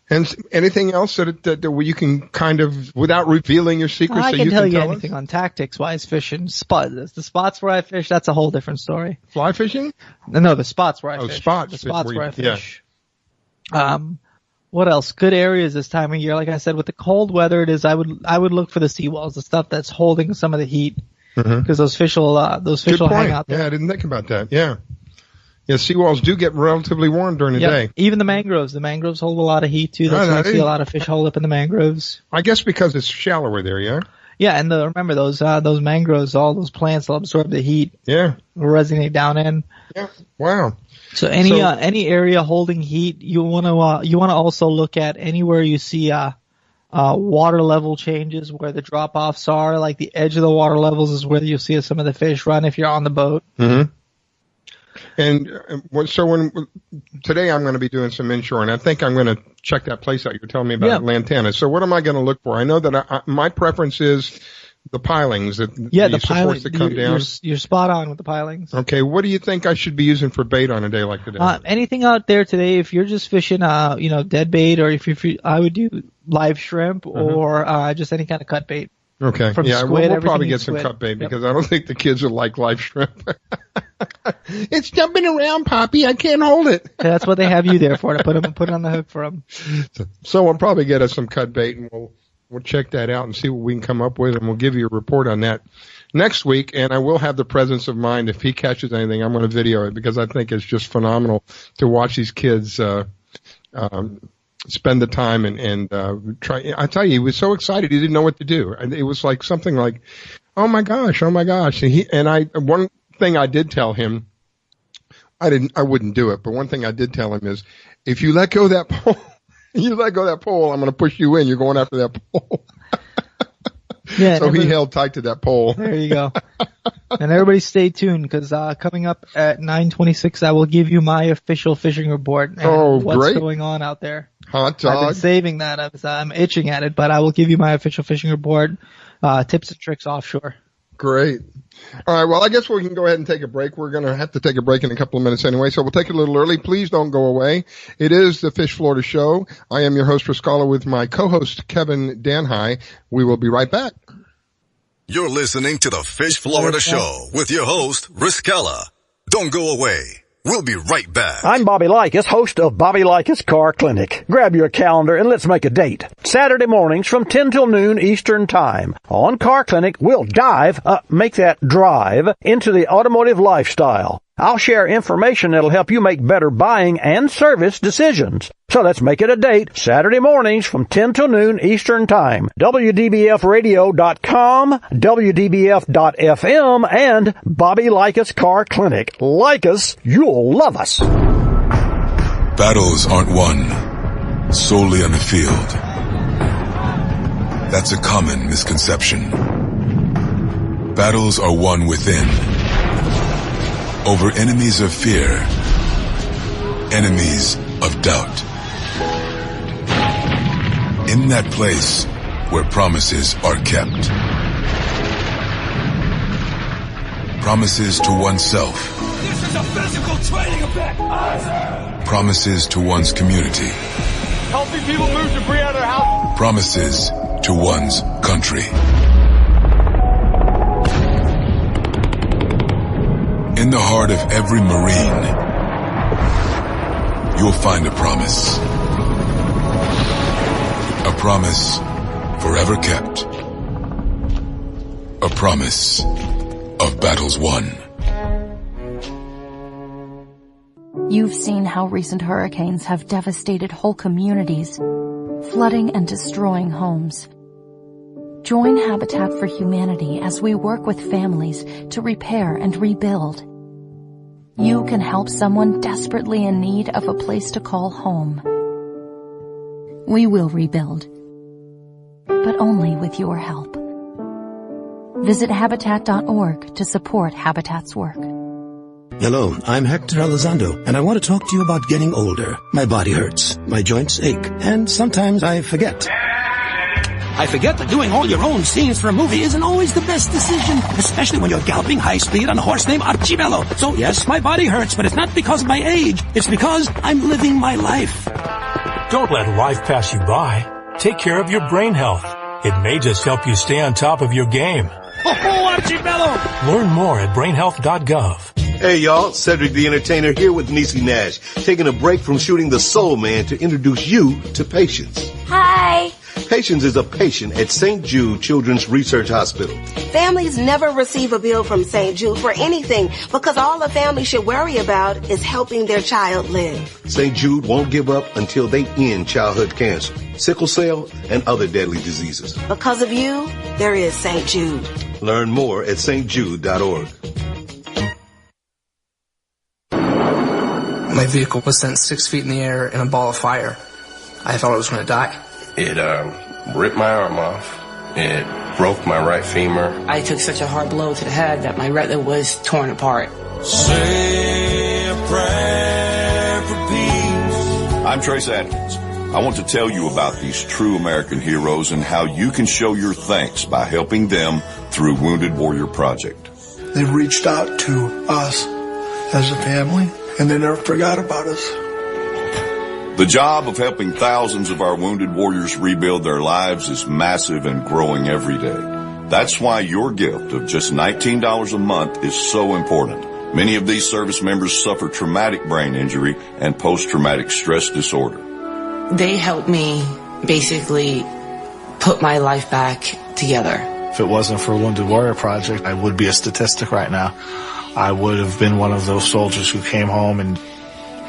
And anything else that you can kind of, without revealing your secrets, I that can you tell can you tell anything on tactics-wise fishing. The spots where I fish, that's a whole different story. Fly fishing? No, the spots where I fish. The spots where I fish. Yeah. What else? Good areas this time of year. Like I said, with the cold weather, I would look for the seawalls, the stuff that's holding some of the heat, because those fish will hang out there. Yeah, I didn't think about that. Yeah. Yeah, seawalls do get relatively warm during the day. Even the mangroves hold a lot of heat too. That's why I see a lot of fish hold up in the mangroves. I guess because it's shallower there, yeah? Yeah, and remember those mangroves, all those plants will absorb the heat. Yeah. Will resonate down in. Yeah. Wow. So any area holding heat, you want to also look at anywhere you see water level changes, where the drop offs are, like the edge of the water levels is where you see some of the fish run if you're on the boat. Mm-hmm. And so today I'm going to be doing some inshore, and I think I'm going to check that place out you're telling me about, Lantana. So what am I going to look for? I know that my preference is the pilings that the pilings that come down. You're spot on with the pilings. Okay, what do you think I should be using for bait on a day like today? Anything out there today, if you're just fishing, dead bait, or if I would do live shrimp or just any kind of cut bait. Okay. From squid, we'll probably get some cut bait because I don't think the kids will like live shrimp. It's jumping around, Poppy. I can't hold it. That's what they have you there for, to put it on the hook for them. So we'll probably get us some cut bait, and we'll check that out and see what we can come up with, and we'll give you a report on that next week. And I will have the presence of mind. If he catches anything, I'm going to video it because I think it's just phenomenal to watch these kids spend the time and try. I tell you, he was so excited he didn't know what to do. And it was like something like, oh my gosh. And one thing I did tell him, I wouldn't do it, but one thing I did tell him is, if you let go of that pole, I'm going to push you in. You're going after that pole. Yeah. So he held tight to that pole. There you go. And everybody stay tuned, because coming up at 9:26, I will give you my official fishing report and what's going on out there. Hot dog. I've been saving that. I'm itching at it, but I will give you my official fishing report, tips and tricks offshore. Great. All right. Well, I guess we can go ahead and take a break. We're going to have to take a break in a couple of minutes anyway, so we'll take it a little early. Please don't go away. It is the Fish Florida Show. I am your host, Riscala, with my co-host, Kevin Danhai. We will be right back. You're listening to the Fish Florida Show with your host, Riscala. Don't go away. We'll be right back. I'm Bobby Likas, host of Bobby Likas Car Clinic. Grab your calendar and let's make a date. Saturday mornings from 10 till noon Eastern Time. On Car Clinic, we'll drive into the automotive lifestyle. I'll share information that'll help you make better buying and service decisions. So let's make it a date. Saturday mornings from 10 till noon Eastern Time. WDBFradio.com, WDBF.FM, and Bobby Likas Car Clinic. Like us, you'll love us. Battles aren't won. solely on the field. That's a common misconception. Battles are won within, over enemies of fear, enemies of doubt. In that place where promises are kept. Promises to oneself. This is a physical training event. Promises to one's community. Helping people move debris out of their house. Promises to one's country. In the heart of every Marine, you'll find a promise. A promise forever kept. A promise of battles won. You've seen how recent hurricanes have devastated whole communities, flooding and destroying homes. Join Habitat for Humanity as we work with families to repair and rebuild. You can help someone desperately in need of a place to call home. We will rebuild, but only with your help. Visit Habitat.org to support Habitat's work. Hello, I'm Hector Elizondo, and I want to talk to you about getting older. My body hurts, my joints ache, and sometimes I forget. I forget that doing all your own scenes for a movie isn't always the best decision, especially when you're galloping high speed on a horse named Archibello. So yes, my body hurts, but it's not because of my age. It's because I'm living my life. Don't let life pass you by. Take care of your brain health. It may just help you stay on top of your game. Oh, Archibello! Learn more at brainhealth.gov. Hey y'all, Cedric the Entertainer here with Niecy Nash, taking a break from shooting The Soul Man to introduce you to Patience. Hi. Patience is a patient at St. Jude Children's Research Hospital. Families never receive a bill from St. Jude for anything because all a family should worry about is helping their child live. St. Jude won't give up until they end childhood cancer, sickle cell, and other deadly diseases. Because of you, there is St. Jude. Learn more at stjude.org. My vehicle was sent 6 feet in the air in a ball of fire. I thought I was going to die. It ripped my arm off. It broke my right femur. I took such a hard blow to the head that my retina was torn apart. Say a prayer for peace. I'm Trace Atkins. I want to tell you about these true American heroes and how you can show your thanks by helping them through Wounded Warrior Project. They've reached out to us as a family, and they never forgot about us. The job of helping thousands of our wounded warriors rebuild their lives is massive and growing every day. That's why your gift of just $19 a month is so important. Many of these service members suffer traumatic brain injury and post-traumatic stress disorder. They helped me basically put my life back together. If it wasn't for Wounded Warrior Project, I would be a statistic right now. I would have been one of those soldiers who came home and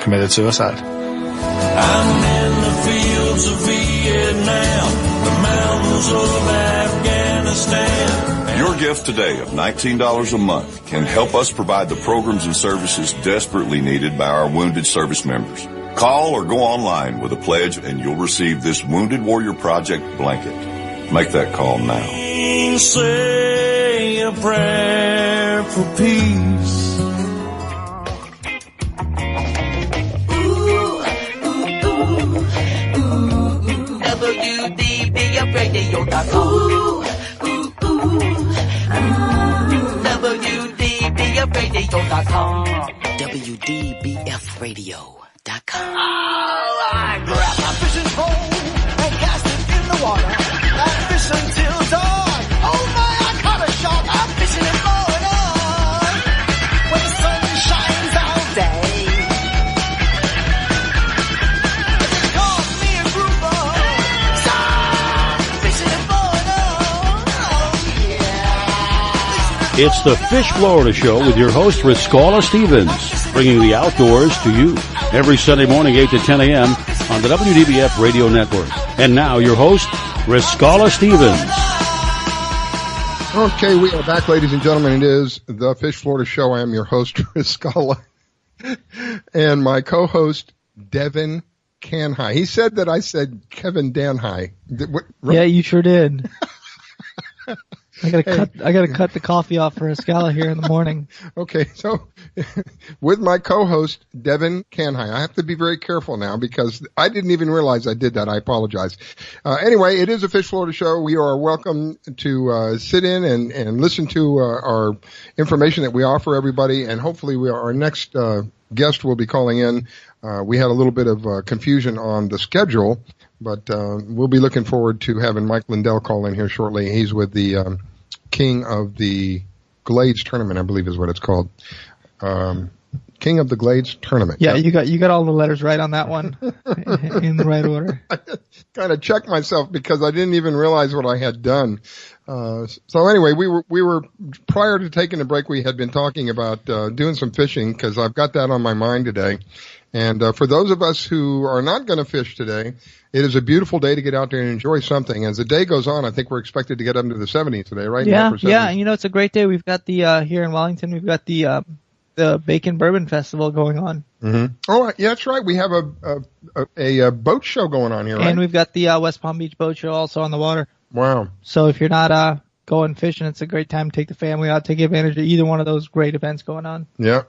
committed suicide. I'm in the fields of Vietnam, the mountains of Afghanistan. Your gift today of $19 a month can help us provide the programs and services desperately needed by our wounded service members. Call or go online with a pledge and you'll receive this Wounded Warrior Project blanket. Make that call now. Say a prayer for peace. WDBFradio.com. WDBFradio.com. WDBFradio.com. I grab my fishing pole and cast it in the water. I fish until dawn. Oh my, I caught a shark. I'm fishing and blowing on. When the sun shines all day. It calls me a grouper. Fishing and blowing on. Oh yeah. It's the Fish Florida Show with your host, Riscala Stevens, bringing the outdoors to you every Sunday morning, 8 to 10 a.m. on the WDBF Radio Network. And now, your host, Riscala Stevens. Okay, we are back, ladies and gentlemen. It is the Fish Florida Show. I am your host, Riscala. And my co-host, Devin Canhigh. He said that I said Kevin Danhigh. Yeah, you sure did. I gotta cut the coffee off for Escala here in the morning. Okay, so with my co-host Devin Canhigh, I have to be very careful now because I didn't even realize I did that. I apologize. Anyway, it is a Fish Florida show. We are welcome to sit in and listen to our information that we offer everybody, and hopefully our next guest will be calling in. We had a little bit of confusion on the schedule, but we'll be looking forward to having Mike Lindell call in here shortly. He's with the King of the Glades Tournament, I believe is what it's called. King of the Glades Tournament. Yeah, you got all the letters right on that one in the right order. I kind of checked myself because I didn't even realize what I had done. So anyway, we were prior to taking a break, we had been talking about doing some fishing because I've got that on my mind today. And for those of us who are not going to fish today, it is a beautiful day to get out there and enjoy something. As the day goes on, I think we're expected to get up into the 70s today, right? Yeah, and it's a great day. We've got the here in Wellington, we've got the Bacon Bourbon Festival going on. Mm-hmm. Oh, yeah, that's right. We have a boat show going on here, right? And we've got the West Palm Beach Boat Show also on the water. Wow. So if you're not going fishing, it's a great time to take the family out, take advantage of either one of those great events going on. Yeah.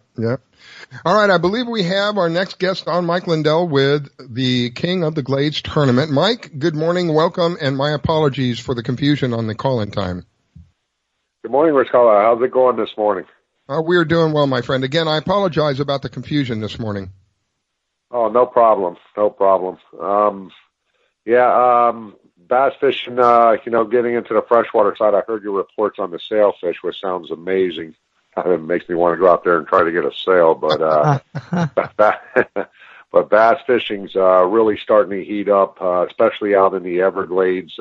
All right, I believe we have our next guest on, Mike Lindell, with the King of the Glades Tournament. Mike, good morning, welcome, and my apologies for the confusion on the call-in time. Good morning, Riscala. How's it going this morning? We're doing well, my friend. Again, I apologize about the confusion this morning. Oh, no problem. Bass fishing, getting into the freshwater side, I heard your reports on the sailfish, which sounds amazing. It makes me want to go out there and try to get a sail, but but bass fishing's really starting to heat up, especially out in the Everglades,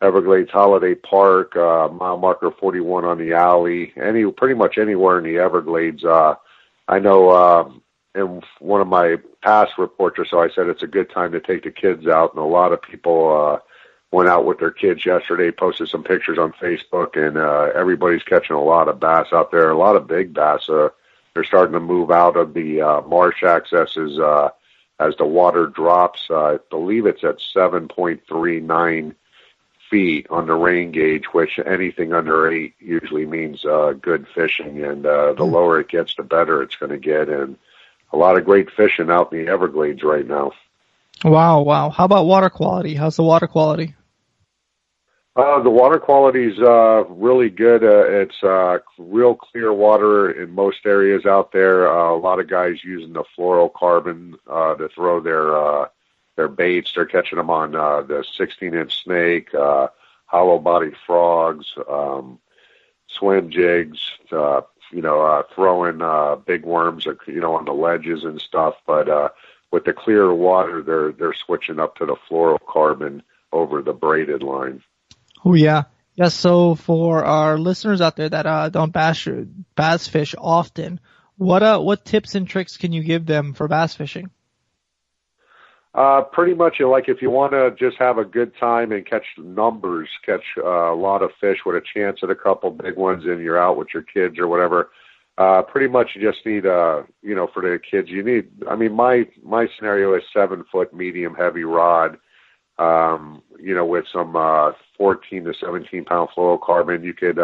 Everglades Holiday Park, mile marker 41 on the alley, pretty much anywhere in the Everglades. I know in one of my past reports or so, I said it's a good time to take the kids out, and a lot of people went out with their kids yesterday, posted some pictures on Facebook, and everybody's catching a lot of bass out there, a lot of big bass. They're starting to move out of the marsh accesses as the water drops. I believe it's at 7.39 feet on the rain gauge, which anything under 8 usually means good fishing, and the lower it gets, the better it's going to get, and a lot of great fishing out in the Everglades right now. Wow. How about water quality? How's the water quality? The water quality is really good. It's real clear water in most areas out there. A lot of guys using the fluorocarbon to throw their baits. They're catching them on the 16-inch snake, hollow body frogs, swim jigs, throwing big worms, on the ledges and stuff. But with the clear water, they're switching up to the fluorocarbon over the braided line. Oh, yeah. Yeah, so for our listeners out there that don't bass fish often, what tips and tricks can you give them for bass fishing? Pretty much, if you want to just have a good time and catch a lot of fish with a chance at a couple big ones, and you're out with your kids or whatever, pretty much you just need, for the kids, my scenario is 7-foot medium heavy rod, with some 14 to 17 pound fluorocarbon. You could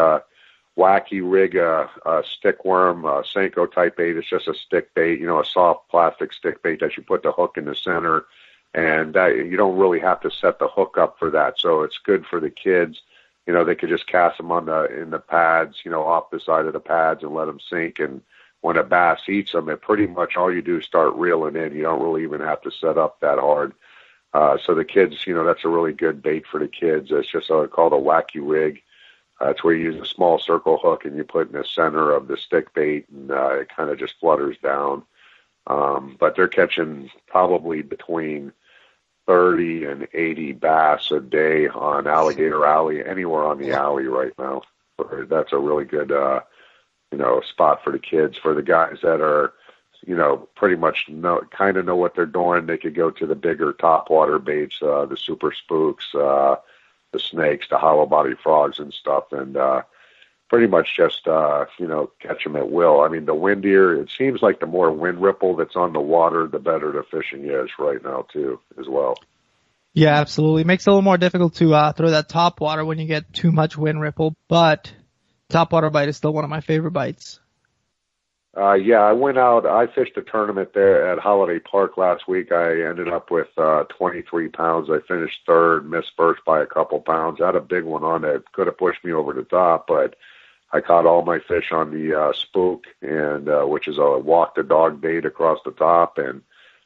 wacky rig a stick worm, Senko type bait. It's just a stick bait, a soft plastic stick bait that you put the hook in the center, and you don't really have to set the hook up for that. So it's good for the kids. They could just cast them in the pads, off the side of the pads and let them sink. And when a bass eats them, it pretty much all you do is start reeling in. You don't really even have to set up that hard. So the kids, that's a really good bait for the kids. It's just called a wacky rig. It's where you use a small circle hook and you put in the center of the stick bait, and it kind of just flutters down. But they're catching probably between 30 and 80 bass a day on Alligator Alley, anywhere on the alley right now. That's a really good, spot for the kids. For the guys that are, pretty much know what they're doing, they could go to the bigger topwater baits, the super spooks, the snakes, the hollow body frogs and stuff. And pretty much just, catch them at will. I mean, the windier, it seems like the more wind ripple that's on the water, the better the fishing is right now, too, as well. Yeah, absolutely. It makes it a little more difficult to throw that top water when you get too much wind ripple, but top water bite is still one of my favorite bites. I went out. I fished a tournament there at Holiday Park last week. I ended up with 23 pounds. I finished third, missed first by a couple pounds. I had a big one on it. Could have pushed me over the top, but I caught all my fish on the spook, and which is a walk the dog bait across the top, and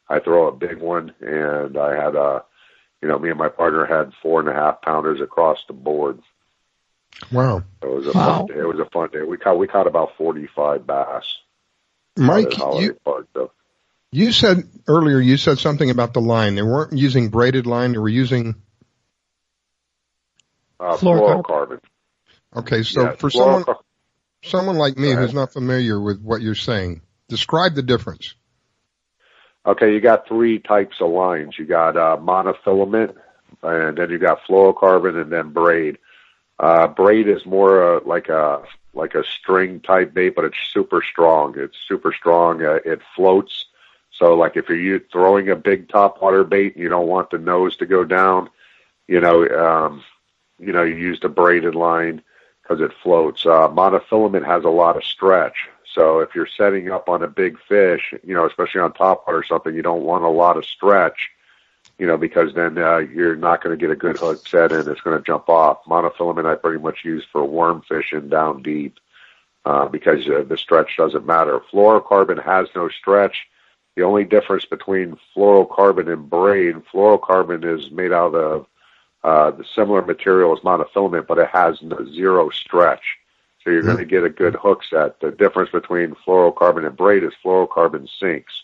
I throw a big one, and I had me and my partner had 4.5 pounders across the board. Wow! It was a fun day. It was a fun day. We caught about 45 bass. Mike, you said earlier, something about the line. They weren't using braided line. They were using fluorocarbon. Okay, so for someone like me who's not familiar with what you're saying, describe the difference. Okay, you got 3 types of lines. You got monofilament, and then you got fluorocarbon, and then braid. Braid is more like a string type bait, but it's super strong. It's super strong. It floats. So like if you're throwing a big topwater bait and you don't want the nose to go down, you use the braided line because it floats. Monofilament has a lot of stretch. So if you're setting up on a big fish, especially on topwater or something, you don't want a lot of stretch, because then you're not going to get a good hook set and it's going to jump off. Monofilament I pretty much use for worm fishing down deep because the stretch doesn't matter. Fluorocarbon has no stretch. The only difference between fluorocarbon and braid, fluorocarbon is made out of the similar material as monofilament, but it has zero stretch. So you're going to get a good hook set. The difference between fluorocarbon and braid is fluorocarbon sinks.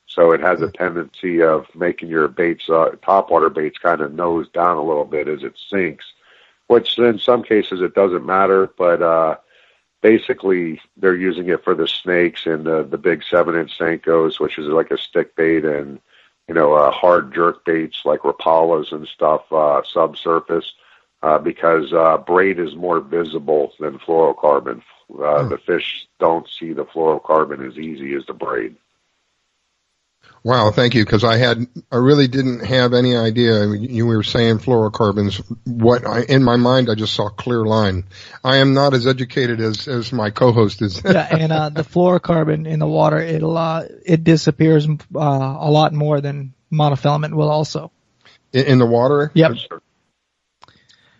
So it has a tendency of making your baits, topwater baits, kind of nose down a little bit as it sinks, which in some cases it doesn't matter, but basically they're using it for the snakes and the big 7-inch Senkos, which is like a stick bait, and, hard jerk baits like Rapalas and stuff, subsurface, because braid is more visible than fluorocarbon. The fish don't see the fluorocarbon as easy as the braid. Wow, thank you, because I really didn't have any idea. I mean, you were saying fluorocarbons. In my mind, I just saw clear line. I am not as educated as my co-host is. Yeah, and the fluorocarbon in the water, it disappears a lot more than monofilament will also. In the water? Yep.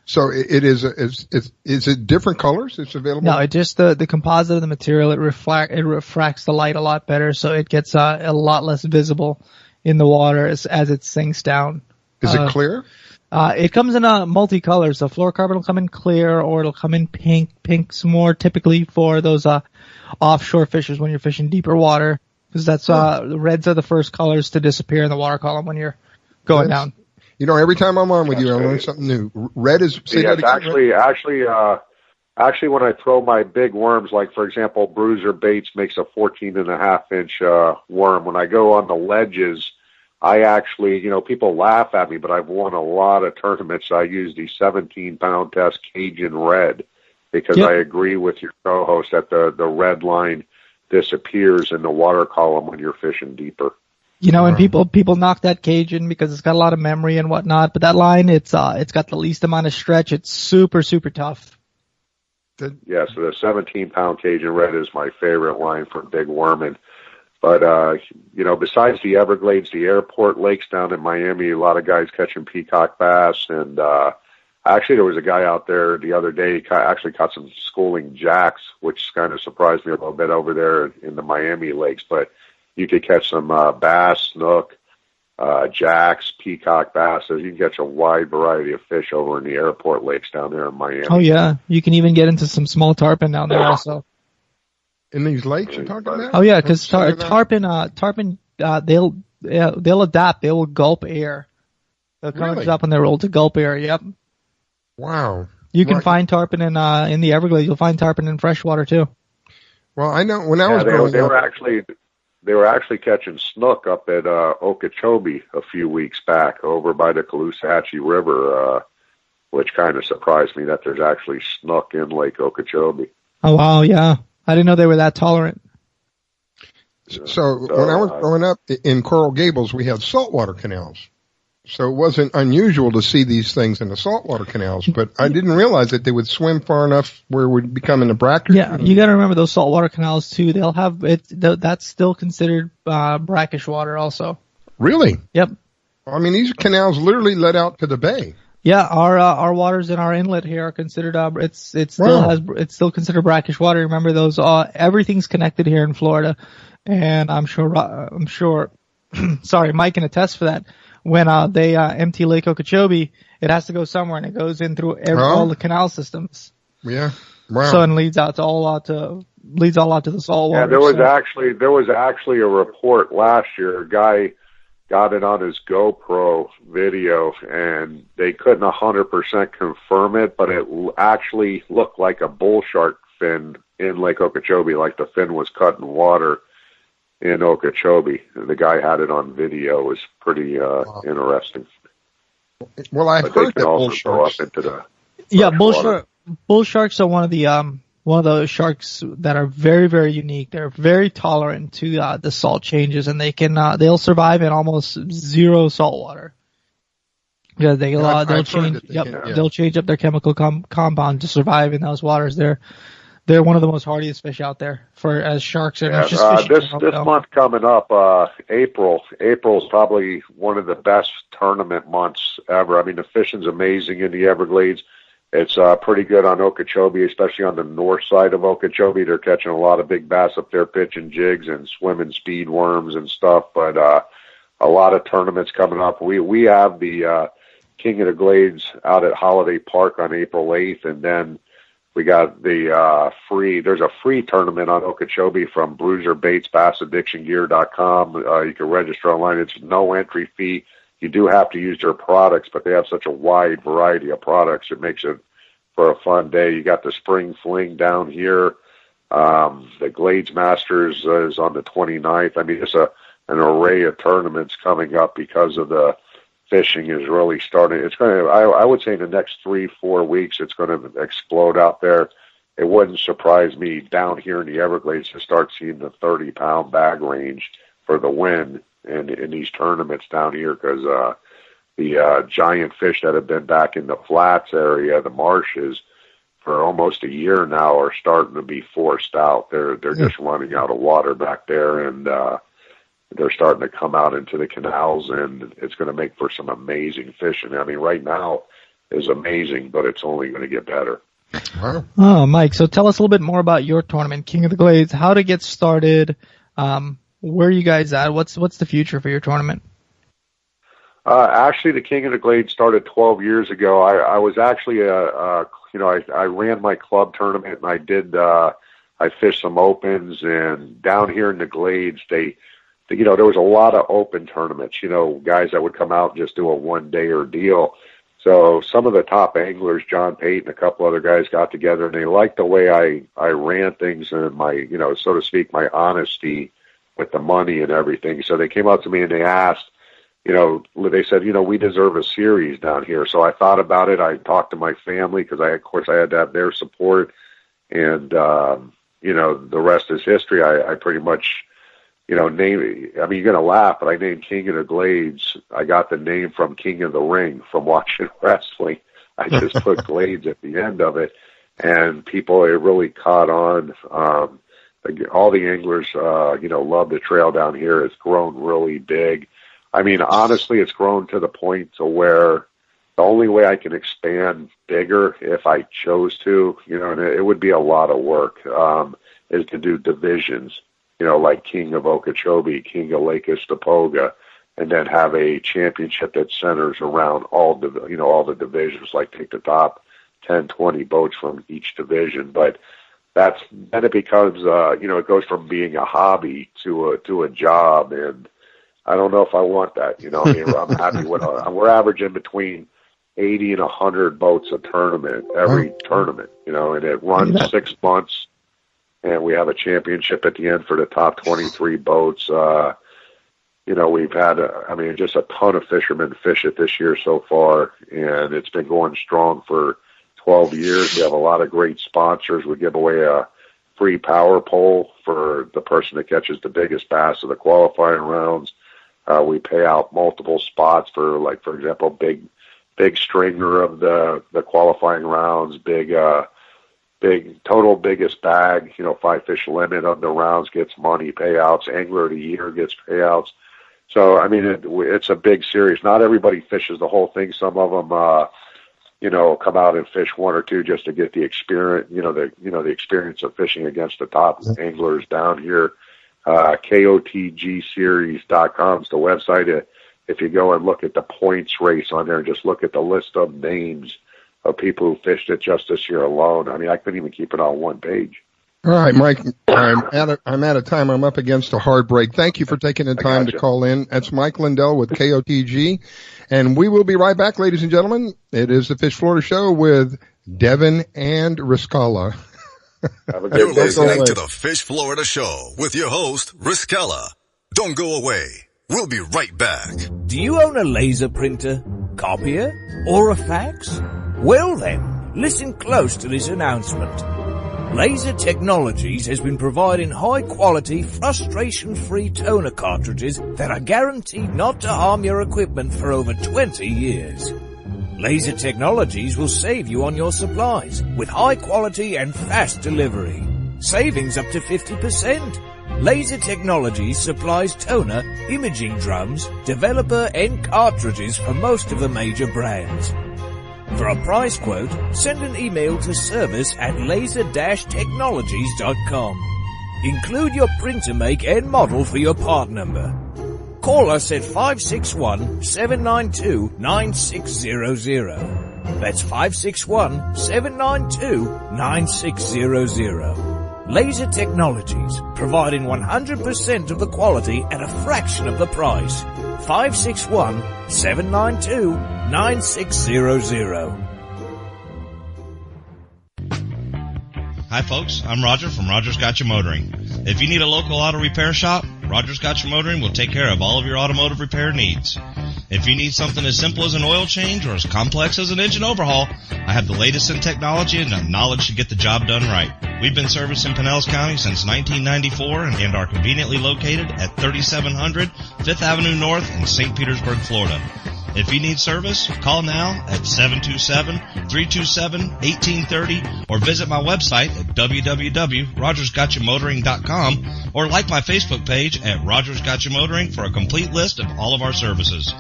So it is it different colors? It's available? No, it just the composite of the material. It refracts the light a lot better, so it gets a lot less visible in the water as it sinks down. Is it clear? It comes in multicolors. So fluorocarbon will come in clear, or it'll come in pink. Pink's more typically for those offshore fishers when you're fishing deeper water, because that's the reds are the first colors to disappear in the water column when you're going down. Every time I'm on with you, I learn something new. Red is actually when I throw my big worms, like for example, Bruiser Baits makes a 14.5-inch worm. When I go on the ledges, I actually, people laugh at me, but I've won a lot of tournaments. I use the 17-pound test Cajun Red because I agree with your co-host that the red line disappears in the water column when you're fishing deeper. And people knock that Cajun because it's got a lot of memory and whatnot, but that line, it's got the least amount of stretch. It's super, super tough. Yeah, so the 17-pound Cajun Red is my favorite line for big worming. But, besides the Everglades, the airport lakes down in Miami, a lot of guys catching peacock bass. And actually there was a guy out there the other day, actually caught some schooling jacks, which kind of surprised me a little bit over there in the Miami lakes. But you could catch some bass, snook, jacks, peacock bass. So you can catch a wide variety of fish over in the airport lakes down there in Miami. Oh, yeah. You can even get into some small tarpon down there also. In these lakes you're talking about? Oh, yeah, because tarpon, they'll adapt. They will gulp air. They'll come up on their roll to gulp air, yep. Wow. You can find tarpon in the Everglades. You'll find tarpon in freshwater, too. Well, I know when I was growing up. They were actually catching snook up at Okeechobee a few weeks back over by the Caloosahatchee River, which kind of surprised me that there's actually snook in Lake Okeechobee. Oh, wow, yeah. I didn't know they were that tolerant. So when I was growing up in Coral Gables, we had saltwater canals. So it wasn't unusual to see these things in the saltwater canals, but I didn't realize that they would swim far enough where it would become into brackish. Yeah, you got to remember those saltwater canals too. They'll have it. That's still considered brackish water, also. Really? Yep. I mean, these canals literally led out to the bay. Yeah, our waters in our inlet here are considered. It's still considered brackish water. Remember those? Everything's connected here in Florida, and I'm sure. Sorry, Mike can attest for that. When they empty Lake Okeechobee, it has to go somewhere, and it goes in through all the canal systems. Yeah, wow. So it leads all out to the saltwater. Yeah, there was actually a report last year. A guy got it on his GoPro video, and they couldn't 100% confirm it, but it actually looked like a bull shark fin in Lake Okeechobee, like the fin was cut in water in Okeechobee. The guy had it on video. It was pretty interesting. Well, I've heard that bull sharks. Bull sharks are one of the sharks that are very, very unique. They're very tolerant to the salt changes, and they'll survive in almost zero salt water. Yeah, they'll change up their chemical compound to survive in those waters. They're one of the most hardiest fish out there as sharks. And this month coming up, April is probably one of the best tournament months ever. I mean, the fishing's amazing in the Everglades. It's pretty good on Okeechobee, especially on the north side of Okeechobee. They're catching a lot of big bass up there, pitching jigs and swimming speed worms and stuff. But a lot of tournaments coming up. We have the King of the Glades out at Holiday Park on April 8th, and then we got there's a free tournament on Okeechobee from Bruiser Baits, BassAddictionGear.com. You can register online. It's no entry fee. You do have to use their products, but they have such a wide variety of products. It makes it for a fun day. You got the Spring Fling down here. The Glades Masters is on the 29th. I mean, it's an array of tournaments coming up because of the fishing is really starting. It's going to, I would say in the next 3-4 weeks, it's going to explode out there. It wouldn't surprise me down here in the Everglades to start seeing the 30-pound bag range for the win in these tournaments down here, because the giant fish that have been back in the flats area, the marshes, for almost a year now are starting to be forced out. They're just running out of water back there, and they're starting to come out into the canals, and it's going to make for some amazing fishing. I mean, right now is amazing, but it's only going to get better. Wow. Oh, Mike, so tell us a little bit more about your tournament, King of the Glades, how to get started, where are you guys at? What's the future for your tournament? Actually, the King of the Glades started 12 years ago. I was actually I ran my club tournament, and I fished some opens, and down here in the Glades, there was a lot of open tournaments, guys that would come out and just do a one-day-er deal. So some of the top anglers, John Payton, a couple other guys got together, and they liked the way I ran things and my, so to speak, my honesty with the money and everything. So they came up to me and they asked, they said, we deserve a series down here. So I thought about it. I talked to my family because I had to have their support. And, the rest is history. I pretty much, you're going to laugh, but I named King of the Glades. I got the name from King of the Ring from watching wrestling. I just put Glades at the end of it, and it really caught on. All the anglers, love the trail down here. It's grown really big. I mean, honestly, it's grown to the point to where the only way I can expand bigger, if I chose to, and it would be a lot of work, is to do divisions, like King of Okeechobee, King of Lake Istapoga, and then have a championship that centers around all the divisions, like take the top 10, 20 boats from each division. But then it becomes, it goes from being a hobby to a job, and I don't know if I want that. I'm happy with we're averaging between 80 and 100 boats a tournament every tournament, and it runs 6 months, and we have a championship at the end for the top 23 boats. We've had just a ton of fishermen fish it this year so far, and it's been going strong for 12 years. We have a lot of great sponsors. We give away a free power pole for the person that catches the biggest bass of the qualifying rounds. We pay out multiple spots for, like, for example, big stringer of the qualifying rounds, big total biggest bag, 5 fish limit of the rounds gets money payouts, angler of the year gets payouts. So, I mean, it's a big series. Not everybody fishes the whole thing. Some of them, come out and fish one or two just to get the experience, the experience of fishing against the top anglers down here. KOTGseries.com is the website. If you go and look at the points race on there and just look at the list of names of people who fished it just this year alone, I mean, I couldn't even keep it on one page. All right, Mike, I'm out of time. I'm up against a hard break. Thank you for taking the time to call in. That's Mike Lindell with KOTG, and we will be right back, ladies and gentlemen. It is the Fish Florida Show with Devin and Riscala. You're listening to the Fish Florida Show with your host, Riscala. Don't go away. We'll be right back. Do you own a laser printer, copier, or a fax? Well then, listen close to this announcement. Laser Technologies has been providing high-quality, frustration-free toner cartridges that are guaranteed not to harm your equipment for over 20 years. Laser Technologies will save you on your supplies with high quality and fast delivery. Savings up to 50%. Laser Technologies supplies toner, imaging drums, developer and cartridges for most of the major brands. For a price quote, send an email to service@laser-technologies.com. Include your printer make and model for your part number. Call us at 561-792-9600. That's 561-792-9600. Laser Technologies, providing 100% of the quality at a fraction of the price. 561-792-9600. Hi folks, I'm Roger from Roger's Gotcha Motoring. If you need a local auto repair shop, Roger's Gotcha Motoring will take care of all of your automotive repair needs. If you need something as simple as an oil change or as complex as an engine overhaul, I have the latest in technology and the knowledge to get the job done right. We've been servicing Pinellas County since 1994 and are conveniently located at 3700 5th Avenue North in St. Petersburg, Florida. If you need service, call now at 727-327-1830 or visit my website at www.rogersgotchamotoring.com or like my Facebook page at Rogers Gotcha Motoring for a complete list of all of our services.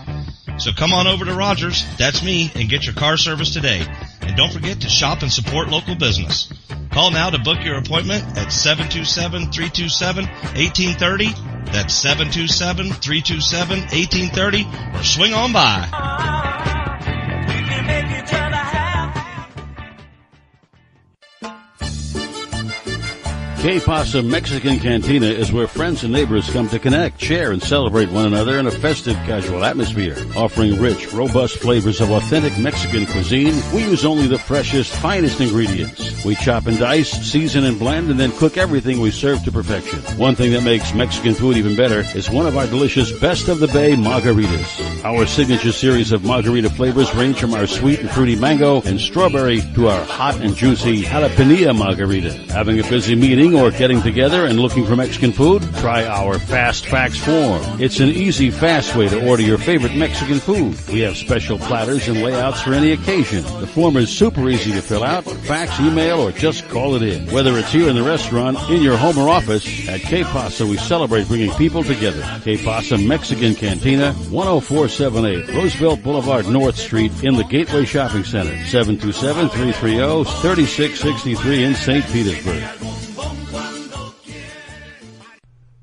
So come on over to Rogers, that's me, and get your car service today. And don't forget to shop and support local business. Call now to book your appointment at 727-327-1830. That's 727-327-1830, or swing on by. Que Pasa Mexican Cantina is where friends and neighbors come to connect, share, and celebrate one another in a festive, casual atmosphere. Offering rich, robust flavors of authentic Mexican cuisine, we use only the freshest, finest ingredients. We chop and dice, season and blend, and then cook everything we serve to perfection. One thing that makes Mexican food even better is one of our delicious Best of the Bay margaritas. Our signature series of margarita flavors range from our sweet and fruity mango and strawberry to our hot and juicy jalapeno margarita. Having a busy meeting or getting together and looking for Mexican food? Try our Fast Fax form. It's an easy, fast way to order your favorite Mexican food. We have special platters and layouts for any occasion. The form is super easy to fill out, fax, email, or just call it in. Whether it's here in the restaurant, in your home or office, at Que Pasa we celebrate bringing people together. Que Pasa Mexican Cantina, 10478 Roosevelt Boulevard North Street in the Gateway Shopping Center, 727-330-3663 in St. Petersburg.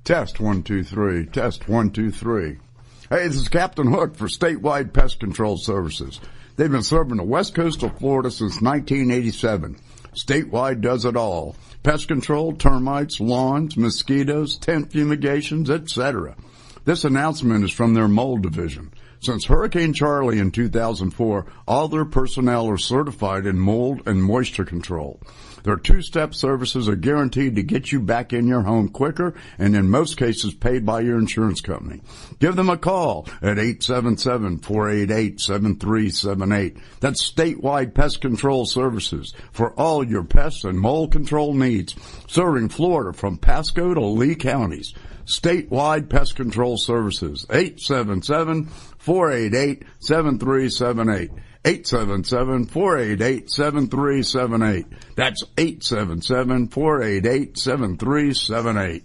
Test 1, 2, 3. Test 1, 2, 3. Hey, this is Captain Hook for Statewide Pest Control Services. They've been serving the west coast of Florida since 1987. Statewide does it all. Pest control, termites, lawns, mosquitoes, tent fumigations, etc. This announcement is from their mold division. Since Hurricane Charlie in 2004, all their personnel are certified in mold and moisture control. Their two-step services are guaranteed to get you back in your home quicker and in most cases paid by your insurance company. Give them a call at 877-488-7378. That's statewide pest control services for all your pest and mold control needs, serving Florida from Pasco to Lee counties. Statewide pest control services, 877-488-7378. 877-488-7378. That's 877-488-7378.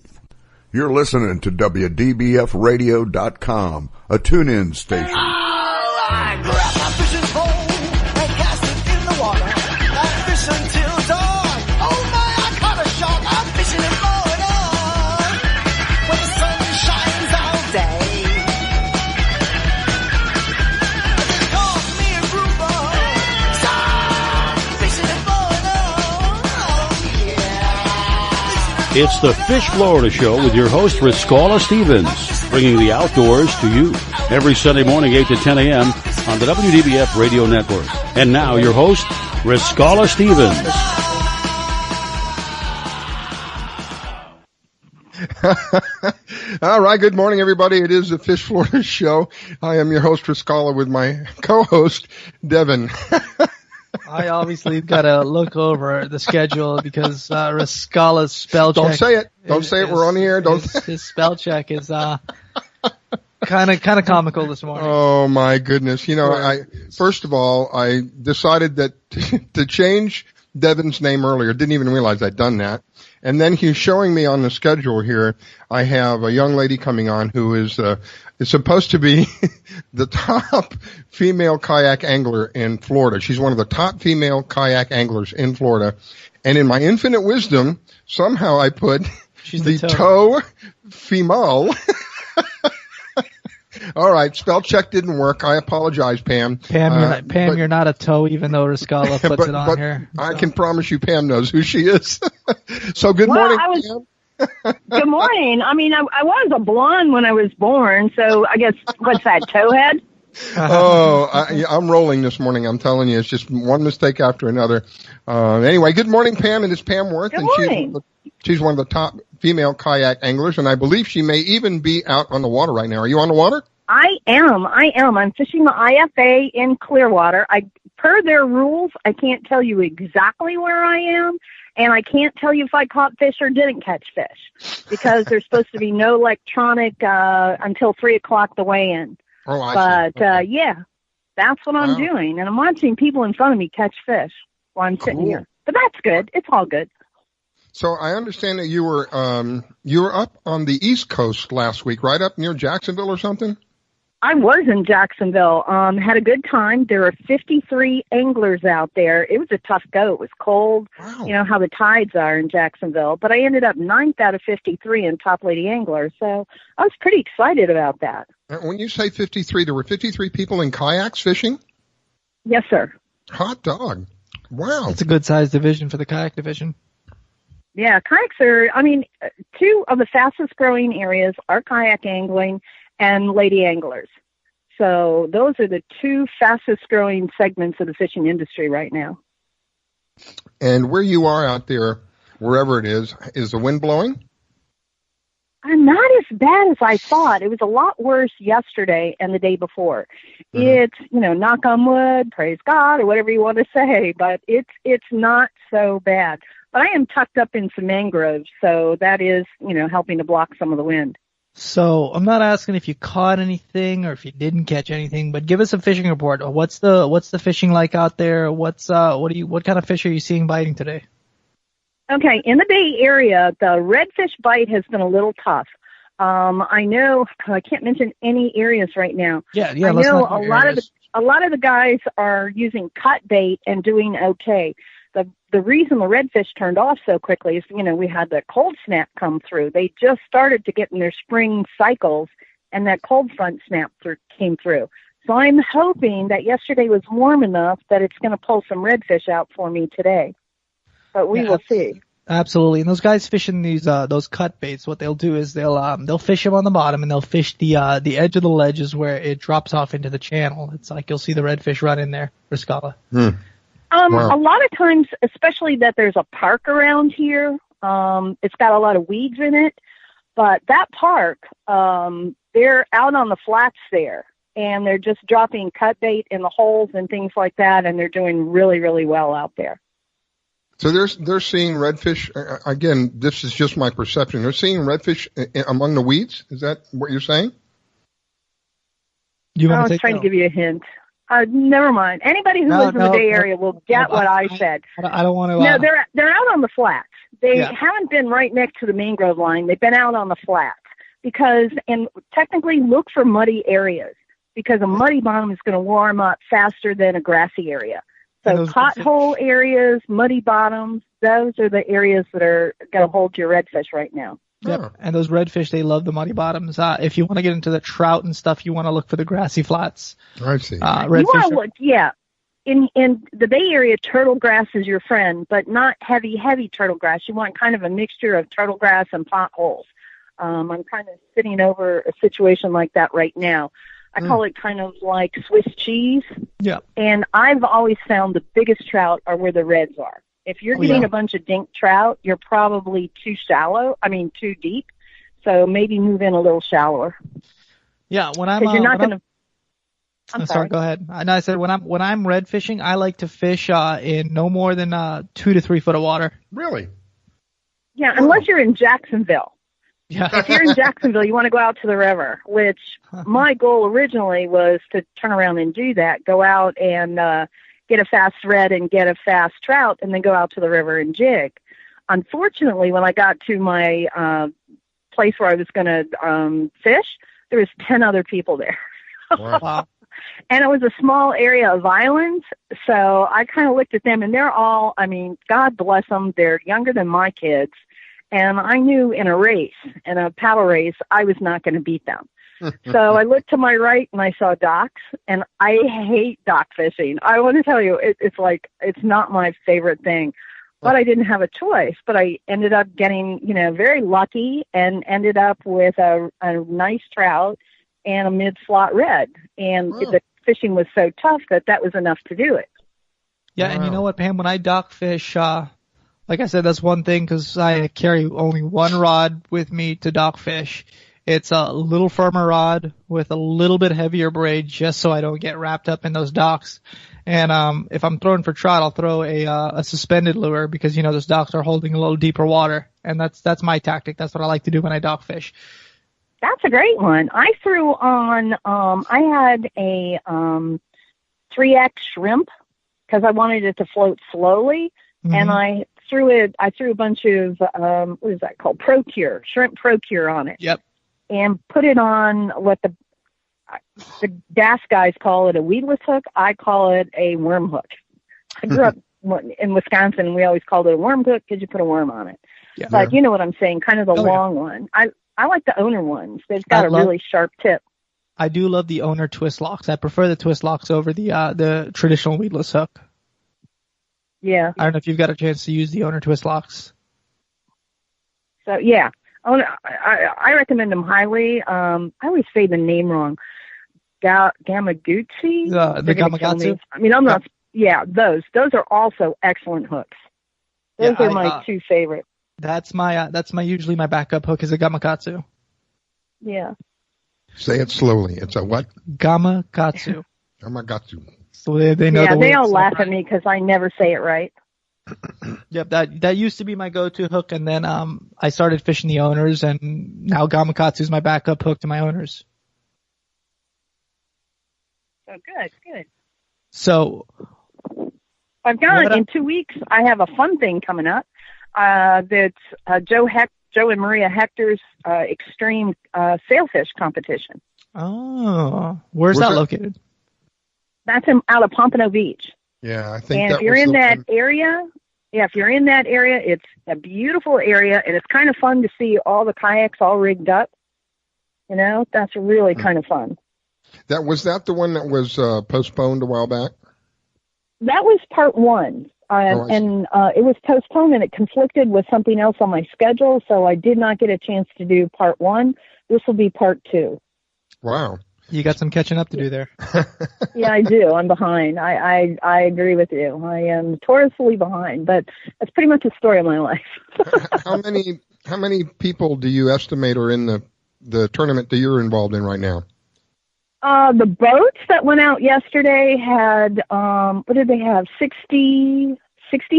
You're listening to WDBFradio.com, a tune-in station. I grab my fishing pole and cast it in the water. I fish until dawn. Oh my, I caught a shark. I'm fishing and blowing on when the sun shines all day. It calls me a grouper. Stop fishing and blowing on. Oh yeah. It's the Fish Florida Show with your host, Riscala Stevens, bringing the outdoors to you every Sunday morning, 8 to 10 a.m. on the WDBF Radio Network. And now, your host, Riscala Stevens. All right, good morning, everybody. It is the Fish Florida Show. I am your host, Riscala, with my co-host, Devin. I obviously got to look over the schedule because Riscala's spell check. Don't say it. Don't say it. We're on the air. His spell check is kind of comical this morning. Oh my goodness! You know, first of all, I decided that to change Devin's name earlier. Didn't even realize I'd done that. And then he's showing me on the schedule here. I have a young lady coming on who is supposed to be the top female kayak angler in Florida. She's one of the top female kayak anglers in Florida. And in my infinite wisdom, somehow I put the toe female. All right, spell check didn't work. I apologize, Pam. Pam, you're not a toe, even though Riscala puts it on here. So. I can promise you Pam knows who she is. So good morning, Pam. Good morning. I mean, I was a blonde when I was born, so I guess, what's that, towhead? I'm rolling this morning. I'm telling you, it's just one mistake after another. Anyway, good morning, Pam. It is Pam Worth. Good morning. She's one of the top female kayak anglers, and I believe she may even be out on the water right now. Are you on the water? I am. I'm fishing the IFA in Clearwater. Per their rules, I can't tell you exactly where I am, and I can't tell you if I caught fish or didn't catch fish, because there's supposed to be no electronic until 3 o'clock the weigh-in. Oh, I see. But, yeah, that's what I'm doing, and I'm watching people in front of me catch fish while I'm sitting here. But that's good. It's all good. So I understand that you were up on the East Coast last week, right up near Jacksonville or something? I was in Jacksonville. Had a good time. There were 53 anglers out there. It was a tough go. It was cold. Wow. You know how the tides are in Jacksonville. But I ended up 9th out of 53 in Top Lady Angler. So I was pretty excited about that. When you say 53, there were 53 people in kayaks fishing? Yes, sir. Hot dog. Wow. It's a good sized division for the kayak division. Yeah, kayaks are, two of the fastest growing areas are kayak angling and lady anglers. So those are the two fastest growing segments of the fishing industry right now. And where you are out there, wherever it is the wind blowing? Not as bad as I thought. It was a lot worse yesterday and the day before. Mm-hmm. It's, knock on wood, praise God, or whatever you want to say, but it's not so bad. But I am tucked up in some mangroves, so that is, helping to block some of the wind. So I'm not asking if you caught anything or if you didn't catch anything, but give us a fishing report. What's the fishing like out there? What kind of fish are you seeing biting today? Okay, in the Bay Area, the redfish bite has been a little tough. I know I can't mention any areas right now. Yeah. I know a lot of the guys are using cut bait and doing okay. The reason the redfish turned off so quickly is, we had the cold snap come through. They just started to get in their spring cycles, and that cold front snap came through. So I'm hoping that yesterday was warm enough that it's going to pull some redfish out for me today. But we will see. Absolutely. And those guys fishing those cut baits, what they'll do is they'll fish them on the bottom and they'll fish the edge of the ledges where it drops off into the channel. It's like you'll see the redfish run in there for Scala. Wow. A lot of times, especially that there's a park around here, it's got a lot of weeds in it, but that park, they're out on the flats there and they're just dropping cut bait in the holes and things like that. And they're doing really, really well out there. So they're seeing redfish. Again, this is just my perception. They're seeing redfish among the weeds. Is that what you're saying? I was trying to give you a hint. Never mind. Anybody who lives in the Bay Area will get what I said. I don't want to. No, they're out on the flats. They haven't been right next to the mangrove line. They've been out on the flats and technically look for muddy areas because a muddy bottom is going to warm up faster than a grassy area. So pothole areas, muddy bottoms, those are the areas that are going to hold your redfish right now. Yep. And those redfish, they love the muddy bottoms. If you want to get into the trout and stuff, you want to look for the grassy flats. I see. You want to look, in the Bay Area, turtle grass is your friend, but not heavy turtle grass. You want kind of a mixture of turtle grass and potholes. I'm kind of sitting over a situation like that right now. I call it kind of like Swiss cheese. Yeah. And I've always found the biggest trout are where the reds are. If you're getting a bunch of dink trout, you're probably too deep. So maybe move in a little shallower. Yeah, when I'm you're not going to. I'm sorry. Go ahead. No, I said when I'm red fishing, I like to fish in no more than 2 to 3 foot of water. Really? Yeah, unless you're in Jacksonville. Yeah. If you're in Jacksonville, you want to go out to the river, which my goal originally was to turn around and do that, go out and get a fast red and get a fast trout, and then go out to the river and jig. Unfortunately, when I got to my place where I was going to fish, there was 10 other people there. Wow. And it was a small area of islands, so I kind of looked at them, and they're all, God bless them, they're younger than my kids. And I knew in a paddle race, I was not going to beat them. So I looked to my right and I saw docks, and I hate dock fishing. I want to tell you, it's not my favorite thing, but I didn't have a choice. But I ended up getting, very lucky and ended up with a nice trout and a mid-slot red. And the fishing was so tough that was enough to do it. Yeah, and you know what, Pam, when I dock fish, like I said, that's one thing because I carry only one rod with me to dock fish. It's a little firmer rod with a little bit heavier braid just so I don't get wrapped up in those docks. And if I'm throwing for trout, I'll throw a suspended lure because, those docks are holding a little deeper water. And that's my tactic. That's what I like to do when I dock fish. That's a great one. I threw on, I had a 3X shrimp because I wanted it to float slowly. Mm-hmm. And I threw a bunch of, what is that called? Procure, shrimp Procure on it. Yep. And put it on what the gas guys call it a weedless hook. I call it a worm hook. I grew up in Wisconsin, and we always called it a worm hook because you put a worm on it. Yeah. But you know what I'm saying, kind of the long one. I like the owner ones. They've got a really sharp tip. I do love the owner twist locks. I prefer the twist locks over the traditional weedless hook. Yeah. I don't know if you've got a chance to use the owner twist locks. So, yeah. I recommend them highly. I always say the name wrong. Gamakatsu? The Gamakatsu? I'm not. Yeah, those are also excellent hooks. Those are my two favorite. That's usually my backup hook is a Gamakatsu. Yeah. Say it slowly. It's a what? Gamakatsu. Gamakatsu. So they know. Yeah, they all laugh at me because I never say it right. Yep, that used to be my go-to hook, and then I started fishing the owners, and now Gamakatsu is my backup hook to my owners. So good. So I've got in 2 weeks. I have a fun thing coming up. That's Joe and Maria Hector's extreme sailfish competition. Oh, where's that located? That's out of Pompano Beach. Yeah, I think. And if you're in that area, it's a beautiful area, and it's kind of fun to see all the kayaks all rigged up. That's really kind of fun. Was that the one that was postponed a while back? That was part one. And it was postponed, and it conflicted with something else on my schedule, so I did not get a chance to do part 1. This will be part 2. Wow. You got some catching up to do there. Yeah, I do. I'm behind. I agree with you. I am notoriously behind, but that's pretty much the story of my life. How many people do you estimate are in the tournament that you're involved in right now? The boats that went out yesterday had, what did they have, 60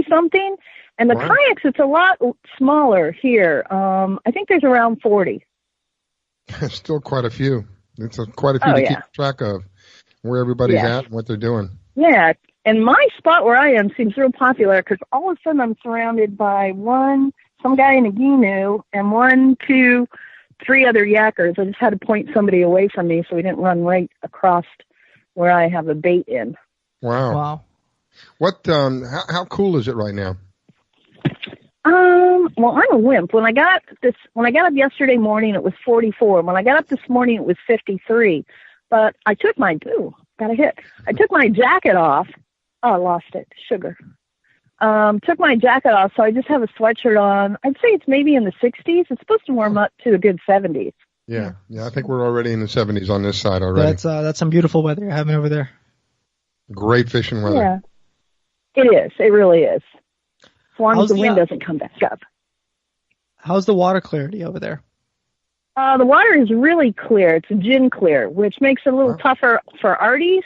something? And the kayaks, it's a lot smaller here. I think there's around 40. Still quite a few. It's quite a few to keep track of where everybody's at and what they're doing. Yeah, and my spot where I am seems real popular because all of a sudden I'm surrounded by some guy in a Ginu and 1, 2, 3 other yakkers. I just had to point somebody away from me so we didn't run right across where I have a bait in. Wow. What? How cool is it right now? Well, I'm a wimp. When I got up yesterday morning, it was 44. When I got up this morning, it was 53. But I took my jacket off. Oh, I lost it. Sugar. Took my jacket off, so I just have a sweatshirt on. I'd say it's maybe in the 60s. It's supposed to warm up to a good 70s. Yeah. I think we're already in the 70s on this side already. That's some beautiful weather you're having over there. Great fishing weather. Yeah, it is. It really is. As long as the wind doesn't come back up. How's the water clarity over there? The water is really clear. It's gin clear, which makes it a little tougher for arties,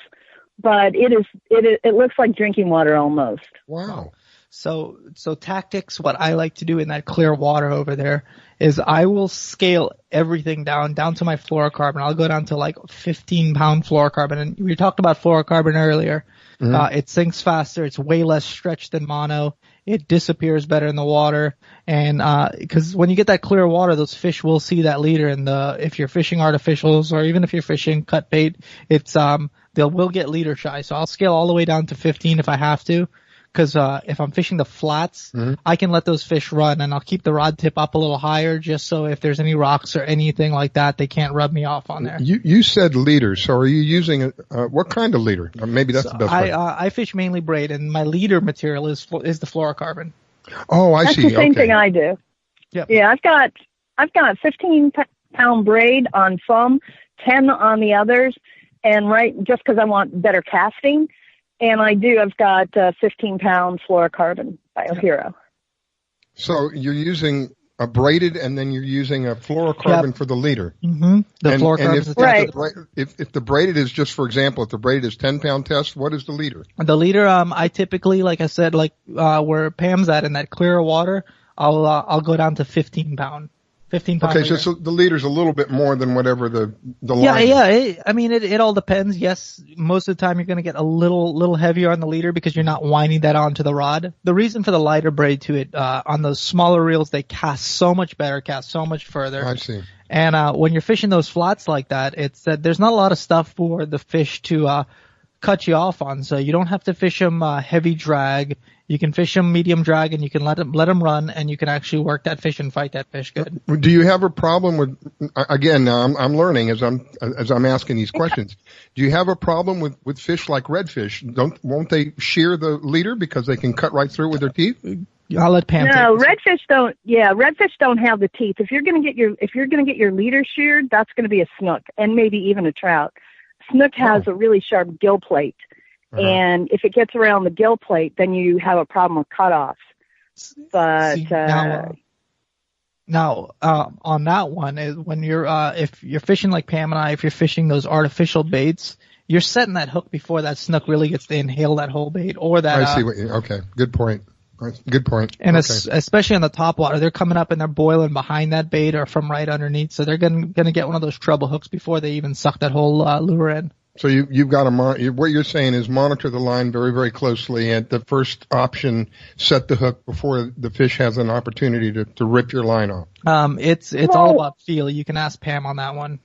but it looks like drinking water almost. Wow. So tactics, what I like to do in that clear water over there is I will scale everything down to my fluorocarbon. I'll go down to like 15-pound fluorocarbon. And we talked about fluorocarbon earlier. Mm-hmm. It sinks faster. It's way less stretch than mono. It disappears better in the water. And because when you get that clear water, those fish will see that leader. And if you're fishing artificials or even if you're fishing cut bait, it's will get leader shy. So I'll scale all the way down to 15 if I have to. Because if I'm fishing the flats, I can let those fish run, and I'll keep the rod tip up a little higher just so if there's any rocks or anything like that, they can't rub me off on there. You said leader, so are you using what kind of leader? Maybe that's the best way. I fish mainly braid, and my leader material is the fluorocarbon. Oh, I see. That's the same thing I do. Yep. Yeah, I've got 15-pound braid on some, 10 on the others, and just because I want better casting. And I've got 15-pound fluorocarbon BioHero. So you're using a braided, and then you're using a fluorocarbon for the leader. Mm-hmm. The fluorocarbon. If the braided is just, for example, if the braided is 10-pound test, what is the leader? The leader, I typically, like I said, where Pam's at in that clearer water, I'll go down to 15-pound. 15-pound. Okay, so the leader's a little bit more than whatever the line. Yeah. It all depends. Yes, most of the time you're going to get a little heavier on the leader because you're not winding that onto the rod. The reason for the lighter braid to it on those smaller reels, they cast so much better, cast so much further. I see. And when you're fishing those flats like that, it's that there's not a lot of stuff for the fish to cut you off on. So you don't have to fish them heavy drag. You can fish them medium drag, and you can let them run, and you can actually work that fish and fight that fish good. Do you have a problem with? Again, now I'm learning as I'm asking these questions. Do you have a problem with fish like redfish? Won't they shear the leader because they can cut right through it with their teeth? I'll let Pam. No, redfish don't. Yeah, redfish don't have the teeth. If you're gonna get your leader sheared, that's gonna be a snook and maybe even a trout. Snook has a really sharp gill plate. And if it gets around the gill plate, then you have a problem with cutoffs. But now on that one, when you're if you're fishing like Pam and I, if you're fishing those artificial baits, you're setting that hook before that snook really gets to inhale that whole bait or that. I see. Okay, good point. Good point. And especially on the top water, they're coming up and they're boiling behind that bait or from right underneath, so they're gonna get one of those treble hooks before they even suck that whole lure in. So you've got what you're saying is monitor the line very, very closely. At the first option, set the hook before the fish has an opportunity to rip your line off. It's all about feel. You can ask Pam on that one.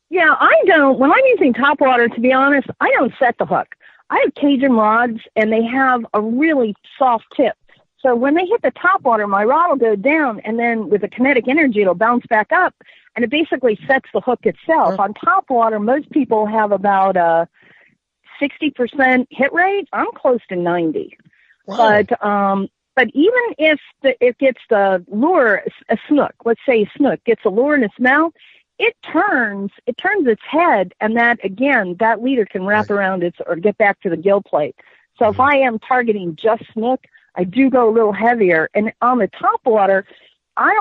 Yeah, I don't. When I'm using topwater, to be honest, I don't set the hook. I have Cajun rods, and they have a really soft tip. So when they hit the topwater, my rod will go down, and then with the kinetic energy, it'll bounce back up, and it basically sets the hook itself. On topwater, most people have about a 60% hit rate. I'm close to 90. Wow. But even if it gets the lure, a snook, let's say a snook gets a lure in its mouth, it turns its head, and that leader can wrap around or get back to the gill plate. So if I am targeting just snook, I do go a little heavier. And on the topwater, I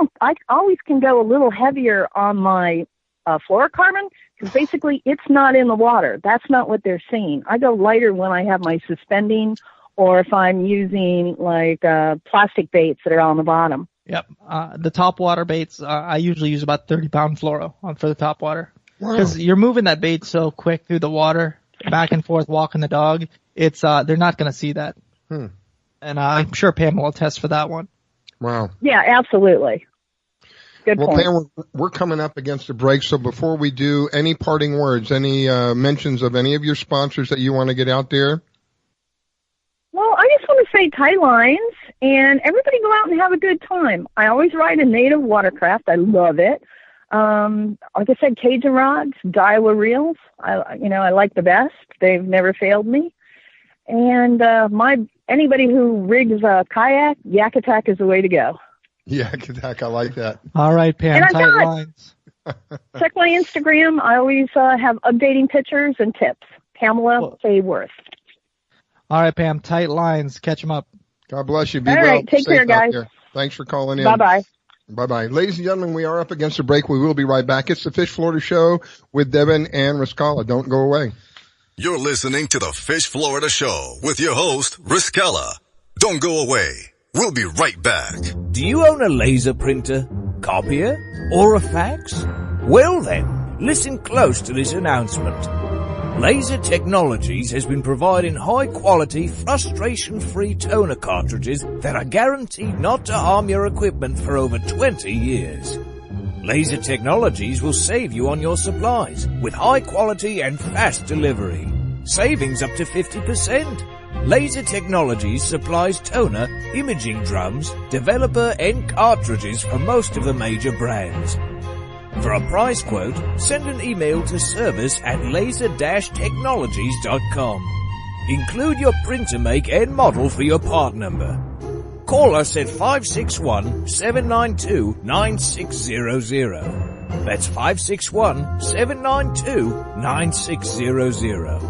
always can go a little heavier on my fluorocarbon, because basically it's not in the water. That's not what they're seeing. I go lighter when I have my suspending, or if I'm using like plastic baits that are on the bottom. Yep. The topwater baits, I usually use about 30-pound fluoro for the topwater. Because you're moving that bait so quick through the water, back and forth, walking the dog. It's they're not going to see that. And I'm sure Pam will attest for that one. Wow. Yeah, absolutely. Good point. Pam, we're coming up against a break, so before we do, any parting words, any mentions of any of your sponsors that you want to get out there? Well, I just want to say tight lines, and everybody go out and have a good time. I always ride a native watercraft. I love it. Like I said, Cajun rods, Daiwa reels. I like the best. They've never failed me. And anybody who rigs a kayak, Yak Attack is the way to go. Yak Attack, I like that. All right, Pam, tight lines. Check my Instagram. I always have updating pictures and tips. Pamela Sayworth. All right, Pam, tight lines. Catch them up. God bless you. Be All well. right, take care, guys. Thanks for calling in. Bye-bye. Bye-bye. Ladies and gentlemen, we are up against a break. We will be right back. It's the Fish Florida Show with Devin and Riscala. Don't go away. You're listening to the Fish Florida Show with your host, Riscala. Don't go away. We'll be right back. Do you own a laser printer, copier, or a fax? Well then, listen close to this announcement. Laser Technologies has been providing high-quality, frustration-free toner cartridges that are guaranteed not to harm your equipment for over 20 years. Laser Technologies will save you on your supplies with high-quality and fast delivery. Savings up to 50%. Laser Technologies supplies toner, imaging drums, developer, and cartridges for most of the major brands. For a price quote, send an email to service@laser-technologies.com. Include your printer make and model for your part number. Call us at 561-792-9600. That's 561-792-9600.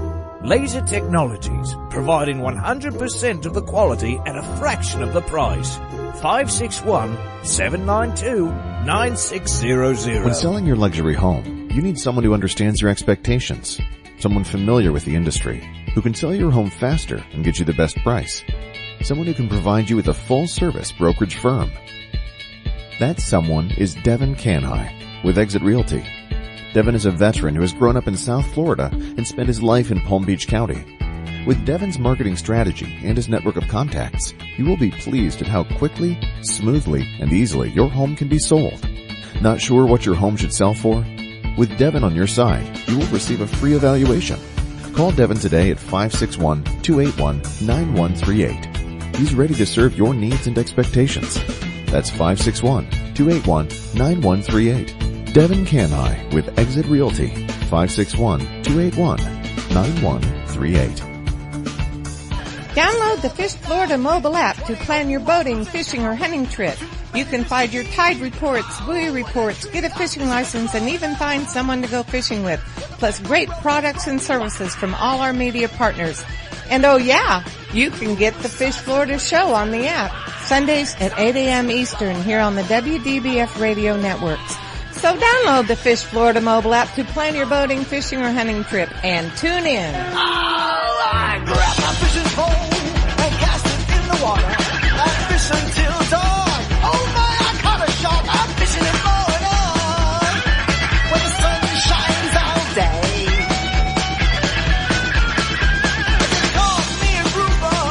Laser Technologies, providing 100% of the quality at a fraction of the price. 561-792-9600. When selling your luxury home, you need someone who understands your expectations. Someone familiar with the industry, who can sell your home faster and get you the best price. Someone who can provide you with a full-service brokerage firm. That someone is Devin Canhigh with Exit Realty. Devin is a veteran who has grown up in South Florida and spent his life in Palm Beach County. With Devin's marketing strategy and his network of contacts, you will be pleased at how quickly, smoothly, and easily your home can be sold. Not sure what your home should sell for? With Devin on your side, you will receive a free evaluation. Call Devin today at 561-281-9138. He's ready to serve your needs and expectations. That's 561-281-9138. Devin Canhigh with Exit Realty, 561-281-9138. Download the Fish Florida mobile app to plan your boating, fishing, or hunting trip. You can find your tide reports, buoy reports, get a fishing license, and even find someone to go fishing with, plus great products and services from all our media partners. And oh yeah, you can get the Fish Florida Show on the app, Sundays at 8 a.m. Eastern here on the WDBF radio networks. So download the Fish Florida mobile app to plan your boating, fishing, or hunting trip and tune in. I grab my fishing pole and cast it in the water. I fish until dawn. Oh my, I caught a shark. I'm fishing and blowing on when the sun shines all day. It calls me a grouper.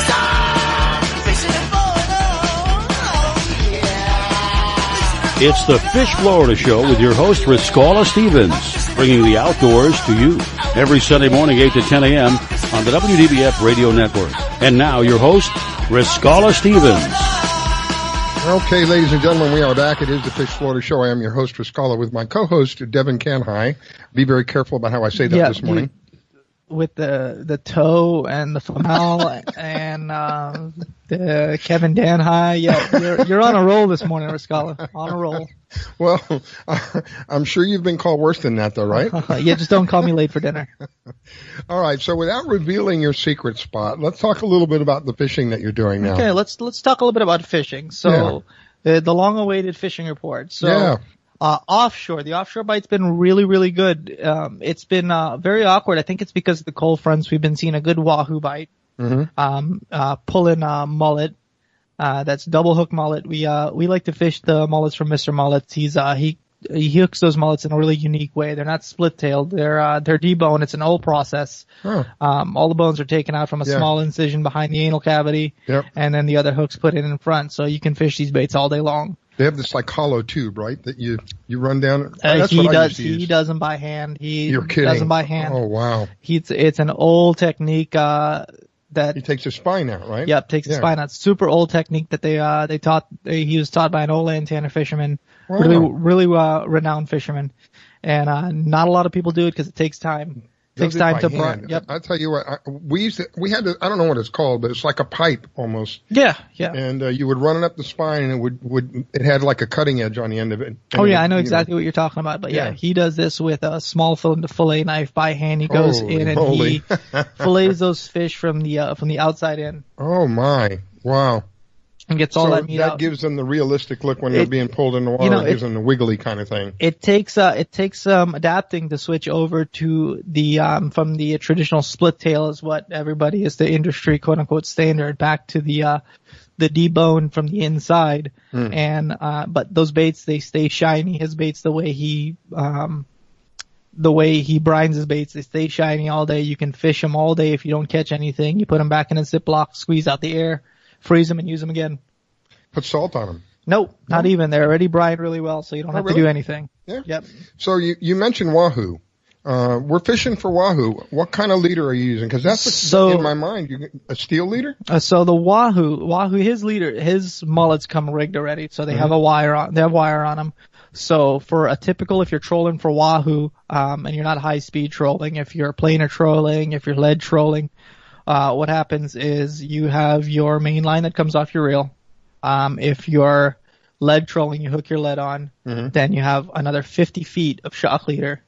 Stop fishing and blowing on. Oh yeah. It's the Fish Florida Show with your host, Riscala Stevens, bringing the outdoors to you every Sunday morning, 8 to 10 a.m. on the WDBF radio network. And now your host, Riscala Stevens. Okay, ladies and gentlemen, we are back. It is the Fish Florida Show. I am your host, Riscala, with my co-host, Devin Canhigh. Be very careful about how I say that this morning. with the toe and the flamel and the Kevin Danhai. Yeah, you're on a roll this morning, Riscala. On a roll. Well, I'm sure you've been called worse than that, though, right? Yeah, just don't call me late for dinner. All right. So without revealing your secret spot, let's talk a little bit about the fishing that you're doing now. Okay, let's talk a little bit about fishing. So the long-awaited fishing report. So offshore, the offshore bite's been really, really good. It's been very awkward. I think it's because of the cold fronts. We've been seeing a good wahoo bite. Pulling mullet. That's double hook mullet. We like to fish the mullets from Mr. Mullets. He hooks those mullets in a really unique way. They're not split-tailed. They're deboned. It's an old process. All the bones are taken out from a small incision behind the anal cavity. And then the other hooks put in front. So you can fish these baits all day long. They have this like hollow tube, right? That you run down. He does them by hand. You're kidding. Does them by hand. Oh, wow. It's an old technique, that he takes the spine out, right? Yep, takes the spine out. Super old technique that he was taught by an old Lantana fisherman, really renowned fisherman, and not a lot of people do it because it takes time. It takes time to burn. Yep. I tell you what, we had I don't know what it's called, but it's like a pipe almost. Yeah. And you would run it up the spine, and it had like a cutting edge on the end of it. I know exactly what you're talking about. But he does this with a small fillet knife by hand. He goes in and he fillets those fish from the outside in. Oh my! Wow. And gets all that meat out. That gives them the realistic look when they're being pulled in the water. It gives them the wiggly kind of thing. It takes adapting to switch over to the from the traditional split tail is what everybody is the industry quote unquote standard back to the debone from the inside. And but those baits, they stay shiny. His baits, the way he brines his baits, they stay shiny all day. You can fish them all day if you don't catch anything. You put them back in a Ziploc, squeeze out the air, freeze them, and use them again. Put salt on them? Nope, not even. They're already brined really well, so you don't have to do anything. Yeah. Yep. So you mentioned wahoo. We're fishing for wahoo. What kind of leader are you using? Because that's what's in my mind. A steel leader? So the wahoo, his mullets come rigged already, so they have wire on them. So for a typical, if you're trolling for wahoo, and you're not high speed trolling, if you're planer trolling, if you're lead trolling, what happens is you have your main line that comes off your reel. If you're lead trolling, you hook your lead on, then you have another 50 feet of shock leader.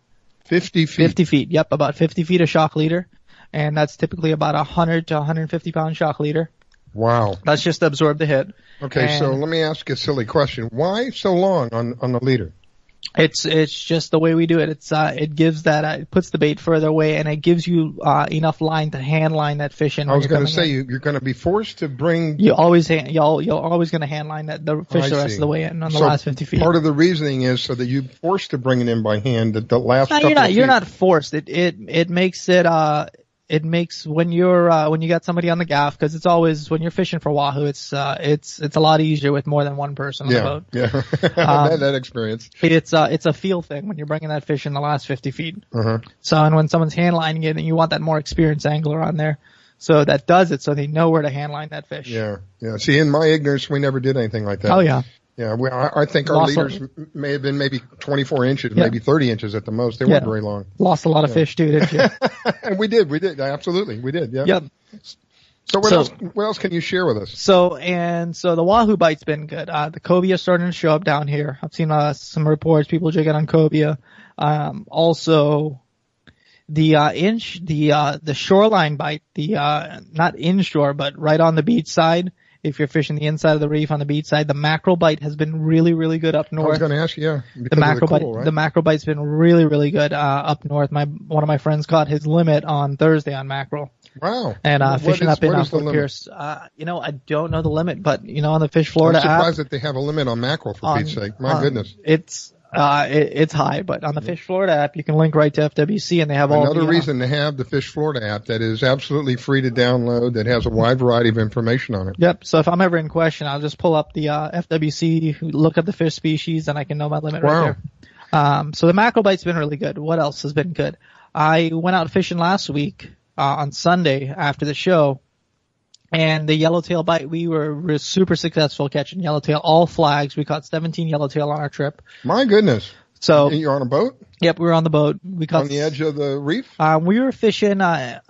50 feet? 50 feet, yep, about 50 feet of shock leader. And that's typically about 100 to 150 pound shock leader. Wow. That's just to absorb the hit. Okay, so let me ask you a silly question. Why so long on the leader? It's just the way we do it. It gives that, it puts the bait further away, and it gives you enough line to hand line that fish in. I was going to say you're going to be forced to bring. You're always going to hand line the fish the rest of the way in on the last 50 feet. Part of the reasoning is so that you're forced to bring it in by hand. The last. No, you're not forced. It makes it. It makes when you got somebody on the gaff, because it's always when you're fishing for wahoo, it's a lot easier with more than one person on the boat. Yeah, I've had that experience. It's a feel thing when you're bringing that fish in the last 50 feet. So, and when someone's hand lining it, and you want that more experienced angler on there, so that does it, so they know where to hand line that fish. Yeah. See, in my ignorance, we never did anything like that. Oh yeah. Yeah, I think our leaders may have been maybe 24 inches, maybe 30 inches at the most. They weren't very long. Lost a lot of fish too, didn't you? And we did. Absolutely. We did, yeah. Yep. So what else can you share with us? So the wahoo bite's been good. The cobia starting to show up down here. I've seen some reports, people jigging on cobia. Also the shoreline bite, not inshore, but right on the beach side. If you're fishing the inside of the reef on the beach side, the mackerel bite has been really, really good up north. I was going to ask you, the mackerel bite's been really, really good up north. One of my friends caught his limit on Thursday on mackerel. Wow! And fishing up in Fort Pierce. I don't know the limit, but on the Fish Florida app, I'm surprised that they have a limit on mackerel for Pete's sake. My goodness, it's high, but on the Fish Florida app, you can link right to FWC, and they have another reason to have the Fish Florida app that is absolutely free to download, that has a wide variety of information on it. Yep. So if I'm ever in question, I'll just pull up the FWC, look at the fish species, and I can know my limit right there. So the mackerel bite's been really good. What else has been good? I went out fishing last week on Sunday after the show. And the yellowtail bite, we were super successful catching yellowtail, all flags. We caught 17 yellowtail on our trip. My goodness. So And you're on a boat? Yep, we were on the boat. We caught On the edge of the reef? We were fishing.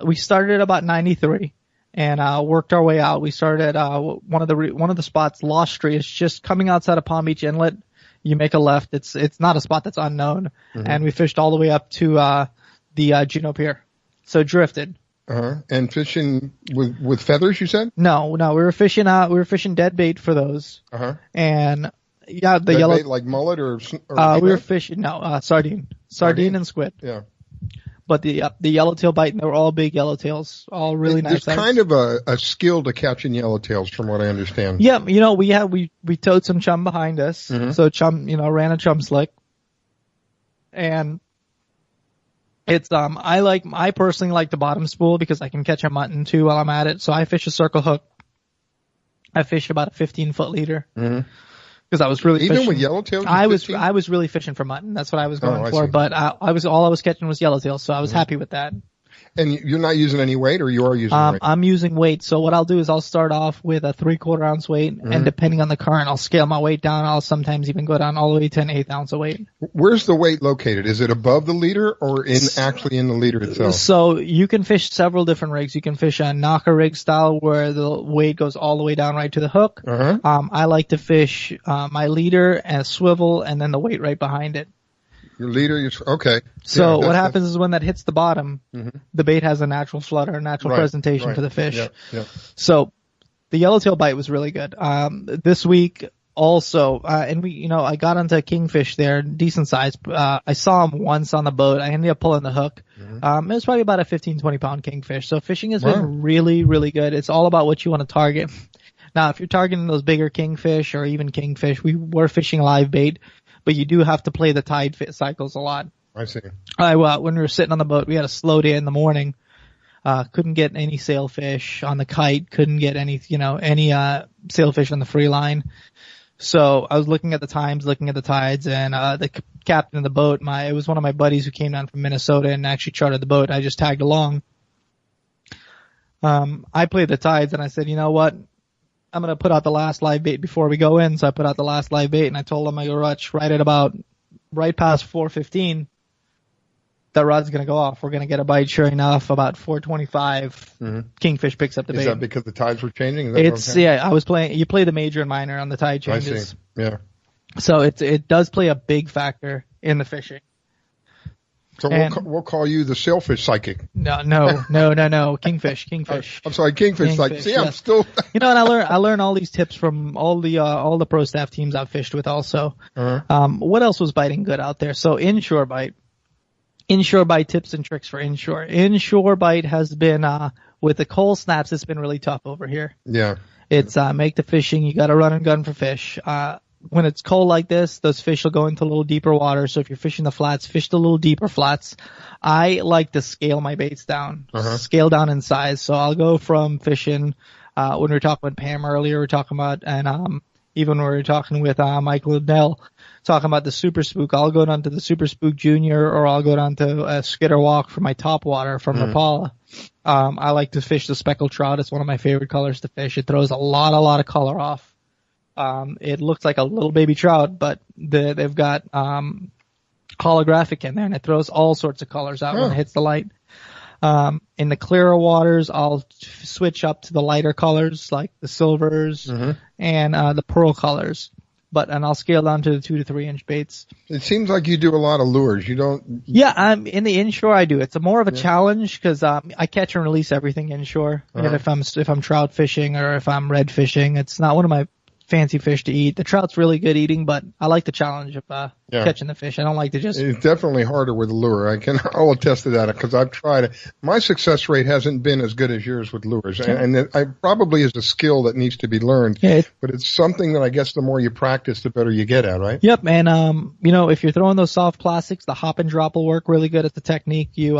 We started at about 93 and worked our way out. We started one of the spots, Lost Street. It's just coming outside of Palm Beach Inlet. You make a left. It's not a spot that's unknown, and we fished all the way up to the Juneau Pier. So drifted. And fishing with feathers, you said? No, we were fishing. We were fishing dead bait for those. And yeah, the Dead yellow bait like mullet or we were fishing sardine and squid. Yeah. But the yellowtail bite, and they were all big yellowtails, all really nice. There's kind of a skill to catching yellowtails, from what I understand. Yeah, we towed some chum behind us, so chum, ran a chum slick, and it's I personally like the bottom spool because I can catch a mutton too while I'm at it. So I fish a circle hook. I fish about a 15-foot leader. Because I was really even fishing. with yellowtails. I was really fishing for mutton. That's what I was going for. But all I was catching was yellowtails, so I was happy with that. And you're not using any weight, or you are using weight? I'm using weight. So what I'll do is I'll start off with a 3/4 ounce weight, and depending on the current, I'll scale my weight down. I'll sometimes even go down all the way to an 1/8 ounce of weight. Where's the weight located? Is it above the leader or actually in the leader itself? So you can fish several different rigs. You can fish a knocker rig style where the weight goes all the way down right to the hook. I like to fish my leader and a swivel, and then the weight right behind it. Your leader, okay. So what happens is when that hits the bottom, the bait has a natural flutter, a natural presentation to the fish. Yeah. So the yellowtail bite was really good. This week also, and I got onto kingfish there, decent size. I saw them once on the boat. I ended up pulling the hook. It was probably about a 15-20 pound kingfish. So fishing has been really, really good. It's all about what you want to target. Now, if you're targeting those bigger kingfish or even kingfish, we were fishing live bait, but you do have to play the tide cycles a lot. I see. When we were sitting on the boat, we had a slow day in the morning. Couldn't get any sailfish on the kite. Couldn't get any sailfish on the free line. So I was looking at the times, looking at the tides, and the captain of the boat, it was one of my buddies who came down from Minnesota and actually chartered the boat. I just tagged along. I played the tides, and I said, you know what? I'm going to put out the last live bait before we go in. So I put out the last live bait, and I told him, I go, Rutch, right past 4:15, that rod's going to go off. We're going to get a bite. Sure enough, about 4:25, kingfish picks up the bait. Is that because the tides were changing? I was playing. You play the major and minor on the tide changes. I see. Yeah. So it does play a big factor in the fishing. So we'll call you the sailfish psychic. No. Kingfish. I'm sorry, kingfish psychic. See, I'm still. And I learn all these tips from all the pro staff teams I've fished with also. What else was biting good out there? So inshore bite tips and tricks for inshore. Inshore bite has been, with the cold snaps, it's been really tough over here. Yeah. It's, make the fishing, you gotta run and gun for fish. When it's cold like this, those fish will go into a little deeper water. So if you're fishing the flats, fish the little deeper flats. I like to scale my baits down, scale down in size. So I'll go from fishing, when we were talking with Pam earlier, we were talking about, and, even when we were talking with, Michael Liddell, talking about the Super Spook, I'll go down to the Super Spook Junior, or I'll go down to a Skitter Walk for my top water from Rapala. I like to fish the speckled trout. It's one of my favorite colors to fish. It throws a lot of color off. It looks like a little baby trout, but they've got holographic in there, and it throws all sorts of colors out when it hits the light. In the clearer waters, I'll switch up to the lighter colors like the silvers and the pearl colors. And I'll scale down to the 2 to 3 inch baits. It seems like you do a lot of lures. You don't. Yeah, in the inshore I do. It's more of a challenge because I catch and release everything inshore. And if I'm trout fishing or if I'm red fishing, it's not one of my fancy fish to eat. The trout's really good eating, but I like the challenge of catching the fish. I don't like to just. It's definitely harder with a lure. I'll attest to that because I've tried it. My success rate hasn't been as good as yours with lures, and it probably is a skill that needs to be learned. Yeah, but it's something that I guess the more you practice, the better you get at, right? Yep, and if you're throwing those soft plastics, the hop and drop will work really good at the technique. You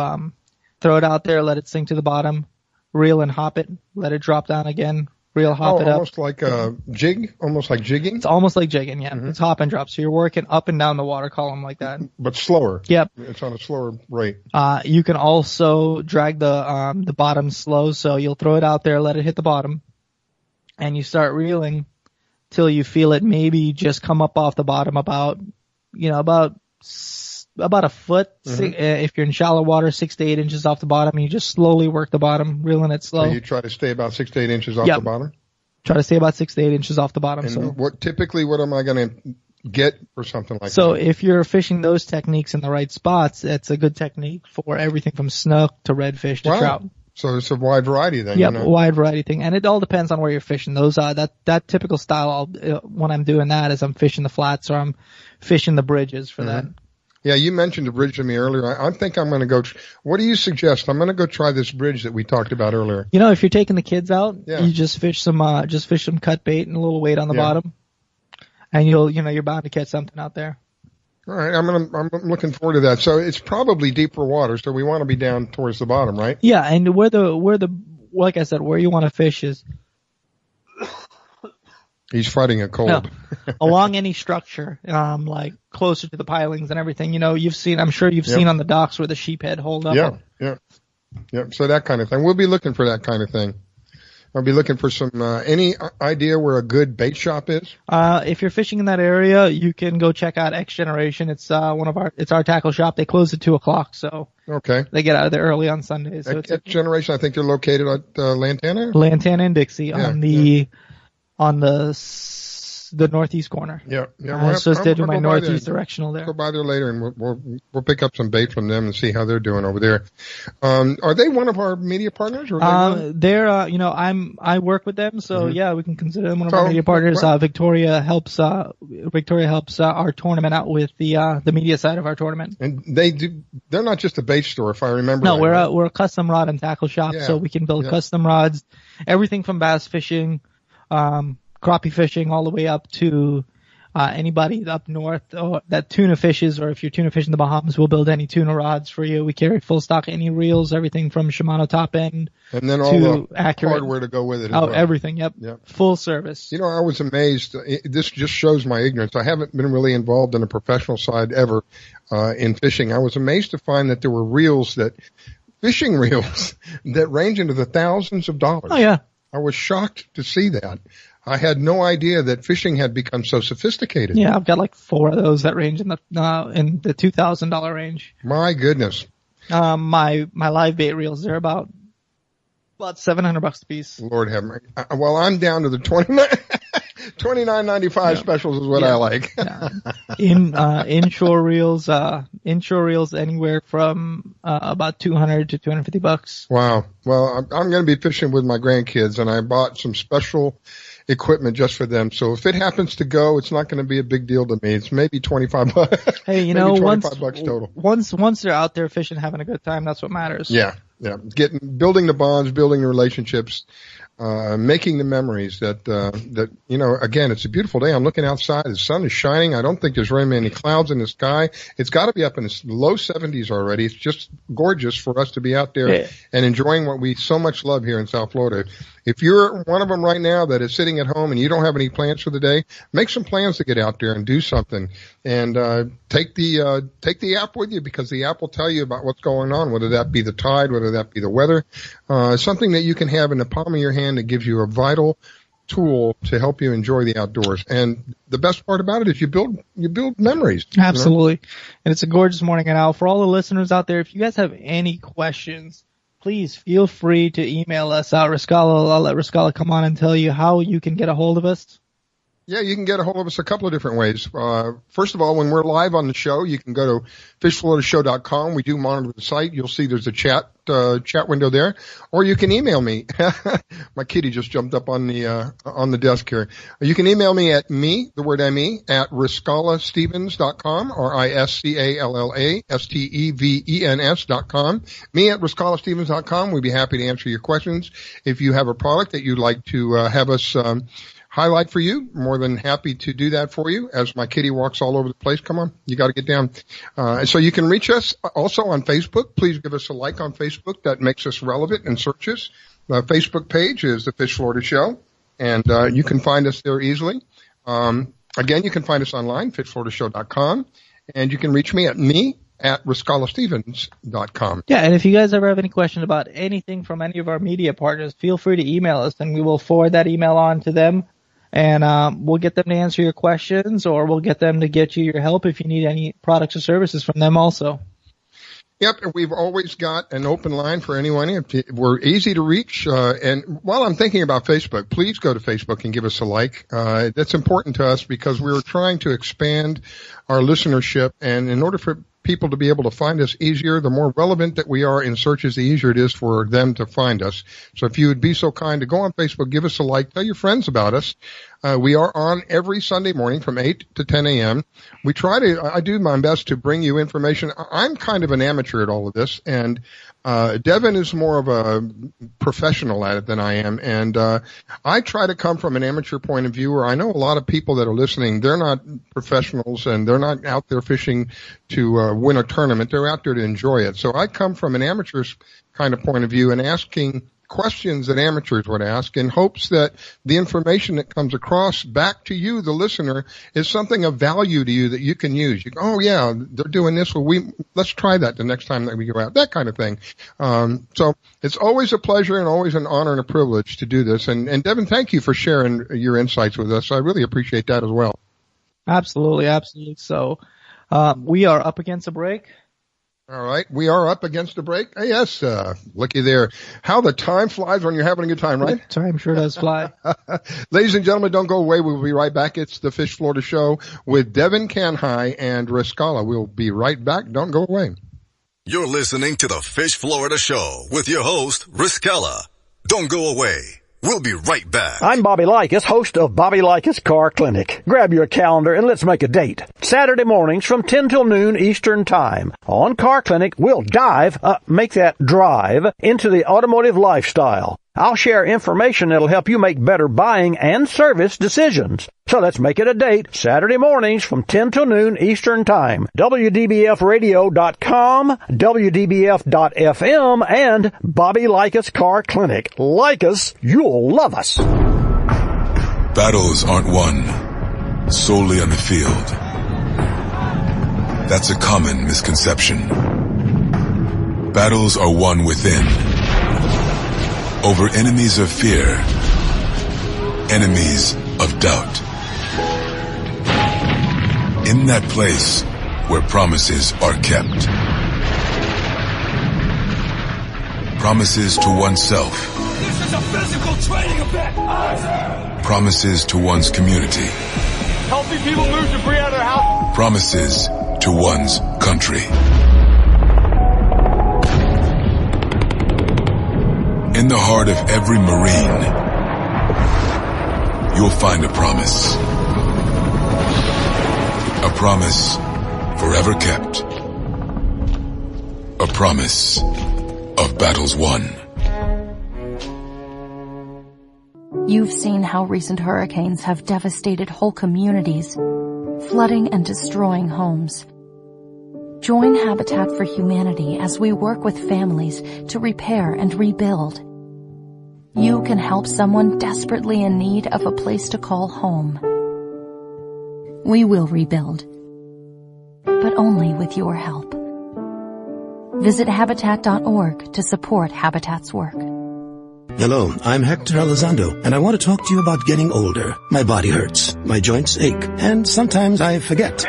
throw it out there, let it sink to the bottom, reel and hop it, let it drop down again. Hop it up. Almost like a jig? Almost like jigging? It's almost like jigging, yeah. It's hop and drop. So you're working up and down the water column like that. But slower. Yep. It's on a slower rate. You can also drag the bottom slow. So you'll throw it out there, let it hit the bottom, and you start reeling till you feel it maybe just come up off the bottom about about a foot. If you're in shallow water, 6 to 8 inches off the bottom. You just slowly work the bottom, reeling it slow. So you try to stay about 6 to 8 inches off the bottom? Try to stay about 6 to 8 inches off the bottom. And what am I going to get for something like that? So if you're fishing those techniques in the right spots, it's a good technique for everything from snook to redfish to trout. So it's a wide variety then. Yeah, wide variety thing. And it all depends on where you're fishing. Those, that typical style, when I'm doing that is I'm fishing the flats or I'm fishing the bridges for that. Yeah, you mentioned the bridge to me earlier. I think I'm going to go. What do you suggest? I'm going to go try this bridge that we talked about earlier. You know, if you're taking the kids out, you just fish some cut bait and a little weight on the bottom, and you're bound to catch something out there. All right, I'm looking forward to that. So it's probably deeper water, so we want to be down towards the bottom, right? Yeah, and like I said, where you want to fish is. He's fighting a cold. No, along any structure, like closer to the pilings and everything. I'm sure you've seen on the docks where the sheephead hold up. Yeah. So that kind of thing. We'll be looking for that kind of thing. I'll be looking for some, any idea where a good bait shop is? If you're fishing in that area, you can go check out X Generation. It's our tackle shop. They close at 2:00, so. Okay. They get out of there early on Sundays. So X Generation, I think they're located at, Lantana? Lantana and Dixie on the northeast corner. Yeah. I was supposed to do my northeast directional there. Go by there later and we'll pick up some bait from them and see how they're doing over there. Are they one of our media partners? Or they're, I work with them, so we can consider them one of our media partners. Victoria helps our tournament out with the media side of our tournament. And they're not just a bait store, if I remember. No, right, we're a custom rod and tackle shop, so we can build custom rods, everything from bass fishing, crappie fishing all the way up to anybody up north or that tuna fishes, or if you're tuna fishing the Bahamas, we'll build any tuna rods for you. We carry full stock, any reels, everything from Shimano top end and then all the accurate hardware to go with it. Everything. Yep. Full service. I was amazed. This just shows my ignorance. I haven't been really involved in the professional side ever in fishing. I was amazed to find that there were fishing reels that range into the thousands of dollars. Oh yeah. I was shocked to see that. I had no idea that fishing had become so sophisticated. Yeah, I've got like 4 of those that range in the $2,000 range. My goodness. My live bait reels, they're about $700 a piece. Lord have mercy. Well, I'm down to the $29.95 specials is what I like. Inshore reels anywhere from about $200 to $250. Wow. Well, I'm going to be fishing with my grandkids, and I bought some special equipment just for them. So if it happens to go, it's not going to be a big deal to me. It's maybe $25. Hey, $25 total. Once they're out there fishing, having a good time, that's what matters. Yeah. Building the bonds, building the relationships, making the memories that again, it's a beautiful day. I'm looking outside. The sun is shining. I don't think there's very many clouds in the sky. It's got to be up in the low 70s already. It's just gorgeous for us to be out there and enjoying what we so much love here in South Florida. If you're one of them right now that is sitting at home and you don't have any plans for the day, make some plans to get out there and do something. And take the app with you, because the app will tell you about what's going on, whether that be the tide, whether that be the weather. Something that you can have in the palm of your hand that gives you a vital tool to help you enjoy the outdoors. And the best part about it is you build memories. Absolutely. And it's a gorgeous morning. And Al, for all the listeners out there, if you guys have any questions, please feel free to email us out. I'll let Riscala come on and tell you how you can get a hold of us. Yeah, you can get a hold of us a couple of different ways. First of all, when we're live on the show, you can go to fishfloatashow.com. We do monitor the site. You'll see there's a chat window there, or you can email me. My kitty just jumped up on the desk here. You can email me at the word ME, at riscalastevens.com, or ISCALLASTEVENS.com. Me at riscalastevens.com. We'd be happy to answer your questions. If you have a product that you'd like to have us highlight for you, more than happy to do that for you. As my kitty walks all over the place, come on, you got to get down. So you can reach us also on Facebook. Please give us a like on Facebook. That makes us relevant in searches. The Facebook page is The Fish Florida Show, and you can find us there easily. Again, you can find us online, fishfloatashow.com, and you can reach me at riscalastevens.com. Yeah, and if you guys ever have any questions about anything from any of our media partners, feel free to email us, and we will forward that email on to them. and we'll get them to answer your questions, or we'll get them to get you your help if you need any products or services from them also. Yep, and we've always got an open line for anyone. We're easy to reach. And while I'm thinking about Facebook, please go to Facebook and give us a like. That's important to us because we're trying to expand our listenership. And in order for people to be able to find us easier, the more relevant that we are in searches, the easier it is for them to find us. So if you would be so kind to go on Facebook, give us a like, tell your friends about us. We are on every Sunday morning from 8 to 10 a.m. I do my best to bring you information. I'm kind of an amateur at all of this, and Devin is more of a professional at it than I am, and I try to come from an amateur point of view where I know a lot of people that are listening, they're not professionals and they're not out there fishing to win a tournament. They're out there to enjoy it. So I come from an amateur's kind of point of view and asking questions that amateurs would ask in hopes that the information that comes across back to you, the listener, is something of value to you that you can use. You go, oh yeah, they're doing this. Well, let's try that the next time that we go out, that kind of thing. So it's always a pleasure and always an honor and a privilege to do this. And Devin, thank you for sharing your insights with us. I really appreciate that as well. Absolutely. Absolutely. So, we are up against a break. All right. We are up against a break. Yes. Looky there. How the time flies when you're having a good time, right? Time sure does fly. Ladies and gentlemen, don't go away. We'll be right back. It's the Fish Florida Show with Devin Canhigh and Riscala. We'll be right back. Don't go away. You're listening to the Fish Florida Show with your host, Riscala. Don't go away. We'll be right back. I'm Bobby Likas, host of Bobby Likas Car Clinic. Grab your calendar and let's make a date. Saturday mornings from 10 till noon Eastern Time. On Car Clinic, we'll drive into the automotive lifestyle. I'll share information that'll help you make better buying and service decisions. So let's make it a date. Saturday mornings from 10 till noon Eastern Time. WDBFradio.com, WDBF.FM, and Bobby Likas Car Clinic. Like us, you'll love us. Battles aren't won solely on the field. That's a common misconception. Battles are won within. Over enemies of fear, enemies of doubt. In that place where promises are kept. Promises to oneself. This is a physical training event. Promises to one's community. Healthy people move debris out of their house. Promises to one's country. In the heart of every Marine, you'll find a promise. A promise forever kept. A promise of battles won. You've seen how recent hurricanes have devastated whole communities, flooding and destroying homes. Join Habitat for Humanity as we work with families to repair and rebuild. You can help someone desperately in need of a place to call home. We will rebuild, but only with your help. Visit Habitat.org to support Habitat's work. Hello, I'm Hector Elizondo, and I want to talk to you about getting older. My body hurts, my joints ache, and sometimes I forget.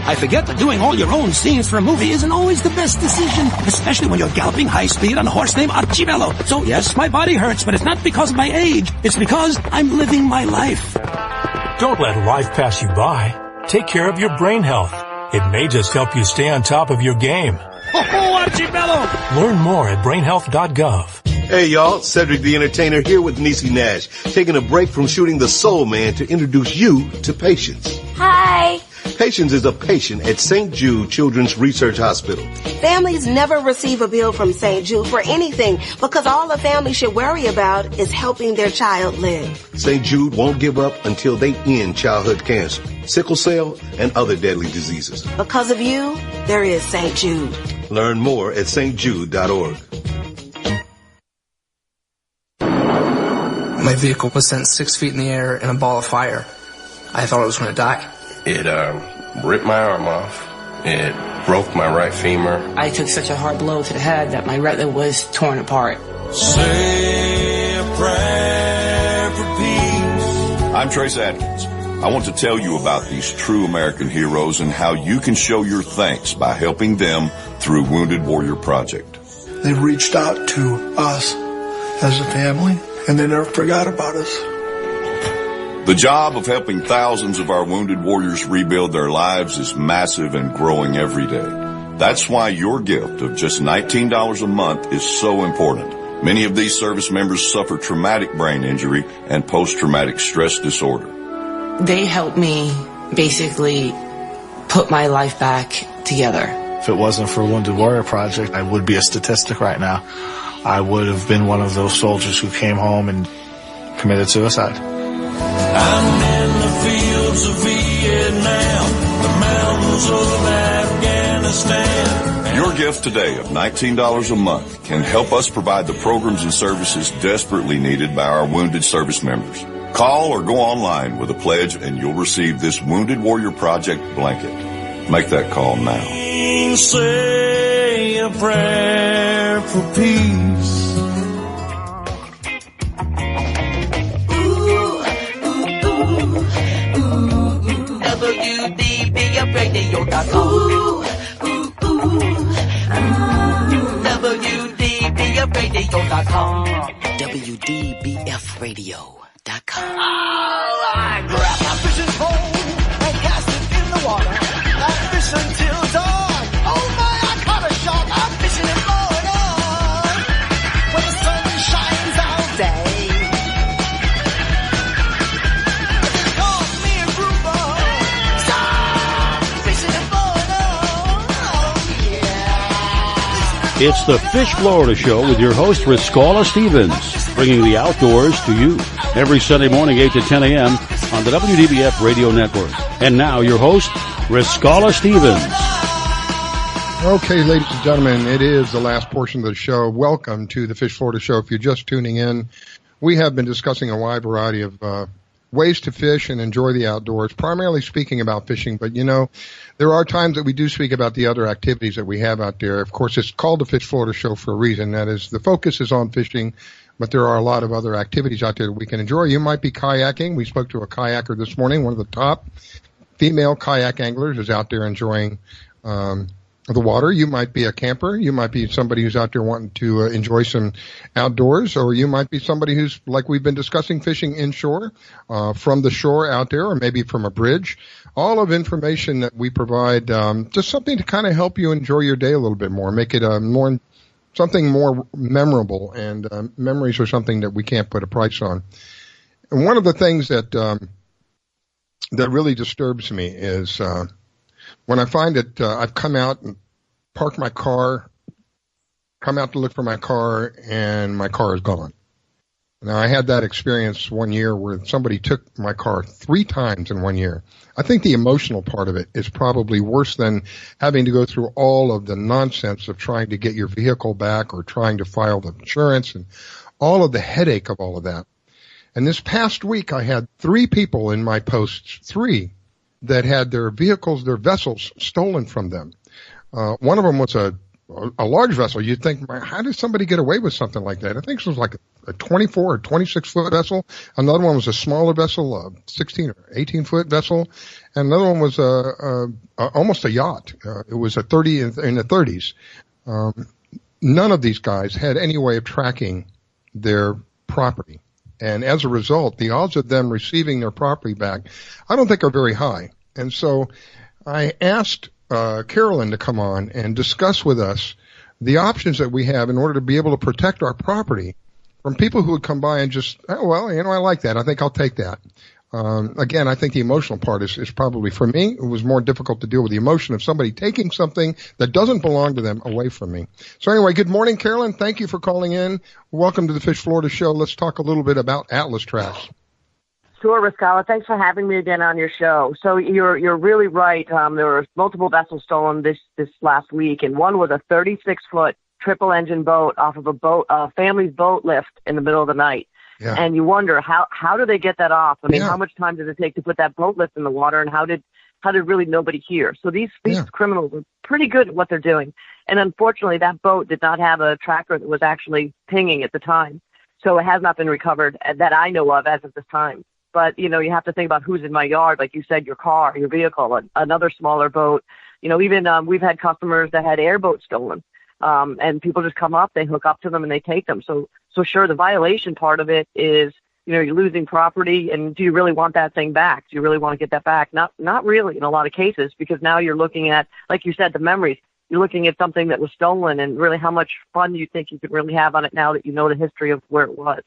I forget that doing all your own scenes for a movie isn't always the best decision, especially when you're galloping high speed on a horse named Archibello. So yes, my body hurts, but it's not because of my age. It's because I'm living my life. Don't let life pass you by. Take care of your brain health. It may just help you stay on top of your game. Oh, Archibello! Learn more at brainhealth.gov. Hey y'all, Cedric the Entertainer here with Niecy Nash, taking a break from shooting The Soul Man to introduce you to Patience. Hi. Patience is a patient at St. Jude Children's Research Hospital. Families never receive a bill from St. Jude for anything because all a family should worry about is helping their child live. St. Jude won't give up until they end childhood cancer, sickle cell, and other deadly diseases. Because of you, there is St. Jude. Learn more at stjude.org. My vehicle was sent 6 feet in the air in a ball of fire. I thought I was going to die. It ripped my arm off. It broke my right femur. I took such a hard blow to the head that my retina was torn apart. Say a prayer for peace I'm Trace Adkins. I want to tell you about these true American heroes and how you can show your thanks by helping them through Wounded Warrior Project. They've reached out to us as a family, and they never forgot about us. The job of helping thousands of our wounded warriors rebuild their lives is massive and growing every day. That's why your gift of just $19 a month is so important. Many of these service members suffer traumatic brain injury and post-traumatic stress disorder. They helped me basically put my life back together. If it wasn't for Wounded Warrior Project, I would be a statistic right now. I would have been one of those soldiers who came home and committed suicide. I'm in the fields of Vietnam, the mountains of Afghanistan. Your gift today of $19 a month can help us provide the programs and services desperately needed by our wounded service members. Call or go online with a pledge and you'll receive this Wounded Warrior Project blanket. Make that call now. Say a prayer for peace. WDBFradio.com. WDBFradio.com. WDBFradio.com. I grab my fishing pole and cast it in the water. I fish until dawn. Oh my, I caught a shark. I'm fishing and blowing on. When the sun shines all day. It calls me a grouper. Stop fishing and blowing on. Oh yeah. It's the Fish Florida Show with your host, Riscala Stevens, bringing the outdoors to you every Sunday morning, 8 to 10 a.m. on the WDBF Radio Network. And now, your host, Riscala Stevens. Okay, ladies and gentlemen, it is the last portion of the show. Welcome to the Fish Florida Show. If you're just tuning in, we have been discussing a wide variety of ways to fish and enjoy the outdoors, primarily speaking about fishing. But, you know, there are times that we do speak about the other activities that we have out there. Of course, it's called the Fish Florida Show for a reason. That is, the focus is on fishing, but there are a lot of other activities out there that we can enjoy. You might be kayaking. We spoke to a kayaker this morning. One of the top female kayak anglers is out there enjoying the water. You might be a camper. You might be somebody who's out there wanting to enjoy some outdoors, or you might be somebody who's, like we've been discussing, fishing inshore, from the shore out there, or maybe from a bridge. All of information that we provide, just something to kind of help you enjoy your day a little bit more, make it something more memorable, and memories are something that we can't put a price on. And one of the things that really disturbs me is when I find that I've come out and parked my car, come out to look for my car, and my car is gone. Now, I had that experience one year where somebody took my car 3 times in 1 year. I think the emotional part of it is probably worse than having to go through all of the nonsense of trying to get your vehicle back or trying to file the insurance and all of the headache of all of that. And this past week, I had 3 people in my posts, 3, that had their vehicles, their vessels stolen from them. One of them was a large vessel. You'd think, how did somebody get away with something like that? I think it was like a 24 or 26-foot vessel. Another one was a smaller vessel, a 16 or 18-foot vessel. And another one was almost a yacht. It was a 30 in the 30s. None of these guys had any way of tracking their property. And as a result, the odds of them receiving their property back, I don't think are very high. And so I asked Carolyn to come on and discuss with us the options that we have in order to be able to protect our property from people who would come by and just, oh, well, you know, I like that. I think I'll take that. Again, I think the emotional part is probably, for me, it was more difficult to deal with the emotion of somebody taking something that doesn't belong to them away from me. So anyway, good morning, Carolyn. Thank you for calling in. Welcome to the Fish Florida Show. Let's talk a little bit about Atlas traps. Sure, Riscala. Thanks for having me again on your show. So you're really right. There were multiple vessels stolen this last week, and one was a 36-foot triple-engine boat off of a family's boat lift in the middle of the night. Yeah. And you wonder how do they get that off? I mean, how much time did it take to put that boat lift in the water, and how did really nobody hear? So these criminals are pretty good at what they're doing. And unfortunately, that boat did not have a tracker that was actually pinging at the time. So it has not been recovered that I know of as of this time. but, you have to think about who's in my yard, like you said, your car, your vehicle, another smaller boat. Even we've had customers that had airboats stolen, and people just come up, they hook up to them, and they take them. So sure, the violation part of it is, you're losing property, and do you really want that thing back? Do you really want to get that back? Not really in a lot of cases, because now you're looking at, like you said, the memories. You're looking at something that was stolen, and really how much fun you think you could really have on it now that you know the history of where it was.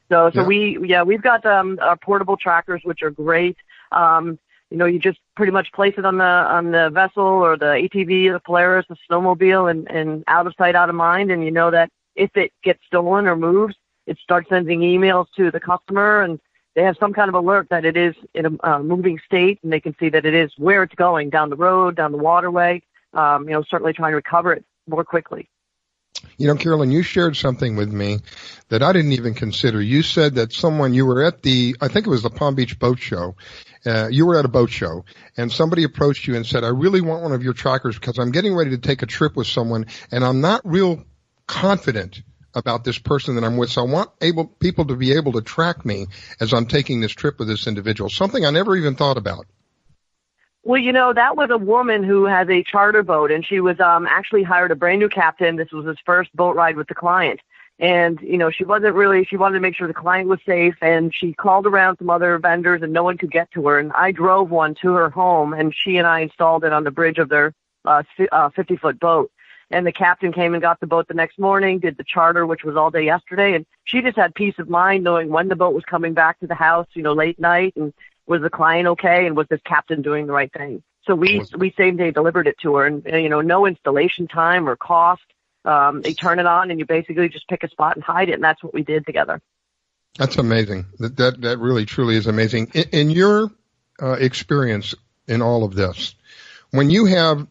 So we've got our portable trackers, which are great. You just pretty much place it on the vessel or the ATV, the Polaris, the snowmobile, and out of sight, out of mind. And you know that if it gets stolen or moves, it starts sending emails to the customer, and they have some kind of alert that it is in a moving state, and they can see that it is where it's going, down the road, down the waterway. Certainly trying to recover it more quickly. Carolyn, you shared something with me that I didn't even consider. You said that you were at I think it was the Palm Beach Boat Show. You were at a boat show, and somebody approached you and said, I really want one of your trackers because I'm getting ready to take a trip with someone, and I'm not real confident about this person that I'm with, so I want people to be able to track me as I'm taking this trip with this individual, something I never even thought about. Well, that was a woman who has a charter boat, and she was actually hired a brand new captain. This was his first boat ride with the client. And, she wanted to make sure the client was safe, and she called around some other vendors, and no one could get to her. And I drove one to her home, and she and I installed it on the bridge of their 50-foot boat. And the captain came and got the boat the next morning, did the charter, which was all day yesterday. And she just had peace of mind knowing when the boat was coming back to the house, late night, and was the client okay, and was this captain doing the right thing? So we same day delivered it to her, and no installation time or cost. They turn it on, and you basically just pick a spot and hide it, and that's what we did together. That's amazing. That really truly is amazing. In your experience in all of this, when you have,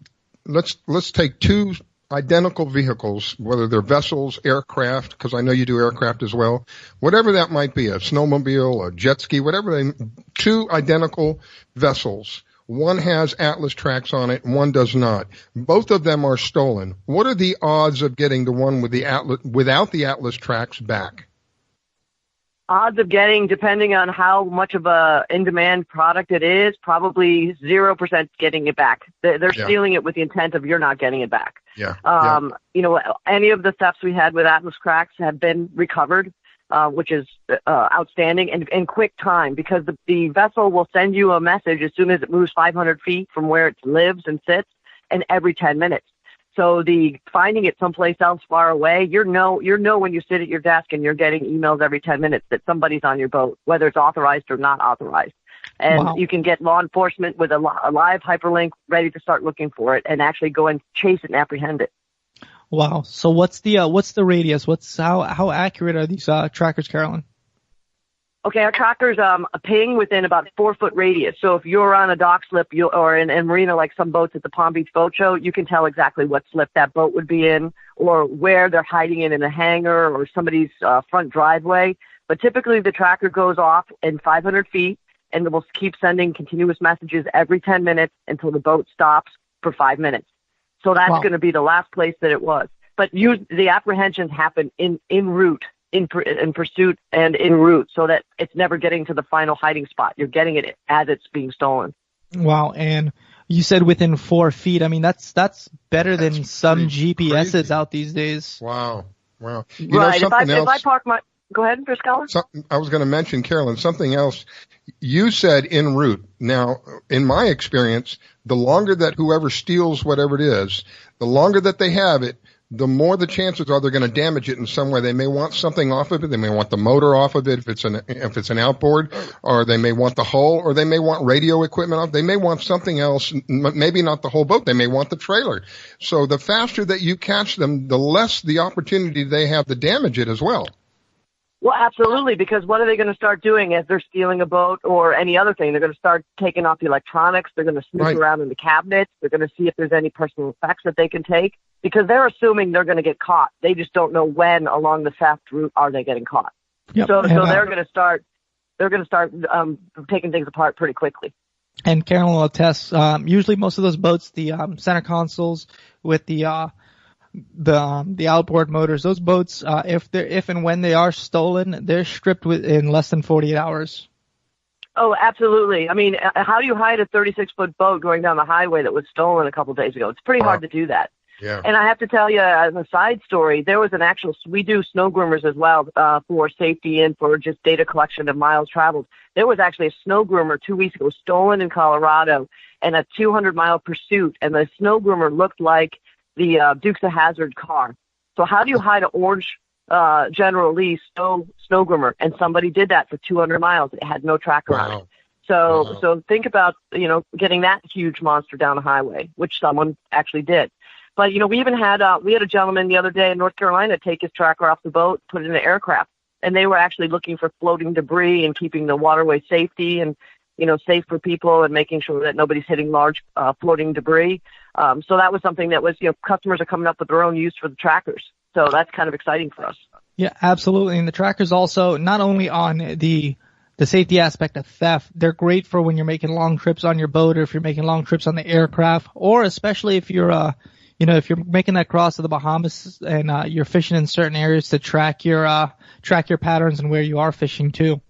let's take two identical vehicles, whether they're vessels, aircraft, because I know you do aircraft as well, whatever that might be, a snowmobile, a jet ski, two identical vessels. One has Atlas tracks on it, and one does not. Both of them are stolen. What are the odds of getting the one with without the Atlas tracks back? Odds of getting, depending on how much of a in-demand product it is, probably 0% getting it back. They're stealing it with the intent of you're not getting it back. Any of the thefts we had with Atlas tracks have been recovered, which is outstanding, and in quick time, because the vessel will send you a message as soon as it moves 500 feet from where it lives and sits, and every 10 minutes. So finding it someplace else far away, you know when you sit at your desk and you're getting emails every 10 minutes that somebody's on your boat, whether it's authorized or not authorized. And you can get law enforcement with a live hyperlink ready to start looking for it and actually go and chase it and apprehend it. Wow. So what's the radius? How accurate are these trackers, Carolyn? Okay, our trackers ping within about 4-foot radius. So if you're on a dock slip or in marina, like some boats at the Palm Beach Boat Show, you can tell exactly what slip that boat would be in, or where they're hiding it in a hangar or somebody's front driveway. But typically the tracker goes off in 500 feet, and it will keep sending continuous messages every 10 minutes until the boat stops for 5 minutes. So that's going to be the last place that it was. But the apprehensions happen en route. In pursuit and en route, so that it's never getting to the final hiding spot. You're getting it as it's being stolen. Wow. And you said within 4 feet. I mean, that's better than some GPSs crazy out these days. Wow. Right. If I park my, go ahead, Priscilla. I was going to mention, Carolyn, something else. You said en route. Now, in my experience, the longer that whoever steals whatever it is, the longer that they have it, the more the chances are they're going to damage it in some way. They may want something off of it. They may want the motor off of it if it's an outboard, or they may want the hull, or they may want radio equipment off. They may want something else, maybe not the whole boat. They may want the trailer. So the faster that you catch them, the less the opportunity they have to damage it as well. Well, absolutely, because what are they going to start doing as they're stealing a boat or any other thing? They're going to start taking off the electronics. They're going to snoop around in the cabinets. They're going to see if there's any personal effects that they can take, because they're assuming they're going to get caught. They just don't know when along the theft route are they getting caught. Yep. So they're going to start taking things apart pretty quickly. And Carolyn will attest, usually most of those boats, the center consoles with the outboard motors, those boats, if and when they are stolen, they're stripped within less than 48 hours. Oh, absolutely. I mean, how do you hide a 36-foot boat going down the highway that was stolen a couple days ago? It's pretty hard to do that. Yeah. And I have to tell you, as a side story, there was we do snow groomers as well for safety and for just data collection of miles traveled. There was actually a snow groomer 2 weeks ago stolen in Colorado and a 200-mile pursuit, and the snow groomer looked like the Dukes of Hazzard car. So how do you hide an orange General Lee snow groomer? And somebody did that for 200 miles. It had no tracker on it. So think about, getting that huge monster down a highway, which someone actually did. But, we even had a gentleman the other day in North Carolina take his tracker off the boat, put it in an aircraft. And they were actually looking for floating debris and keeping the waterway safety and, safe for people and making sure that nobody's hitting large floating debris. So that was something that was, customers are coming up with their own use for the trackers. So that's kind of exciting for us. Yeah, absolutely. And the trackers also, not only on the safety aspect of theft, they're great for when you're making long trips on your boat or if you're making long trips on the aircraft, or especially if you're if you're making that cross to the Bahamas and you're fishing in certain areas to track your patterns and where you are fishing too.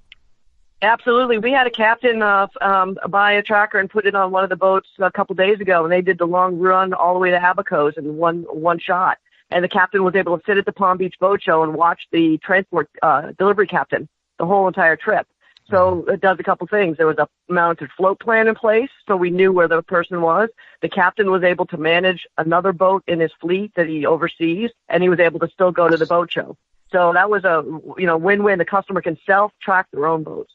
Absolutely. We had a captain buy a tracker and put it on one of the boats a couple days ago, and they did the long run all the way to Abacos in one shot. And the captain was able to sit at the Palm Beach Boat Show and watch the transport delivery captain the whole entire trip. So it does a couple things. There was a mounted float plan in place, so we knew where the person was. The captain was able to manage another boat in his fleet that he oversees, and he was able to still go to the boat show. So that was a win-win. The customer can self-track their own boats.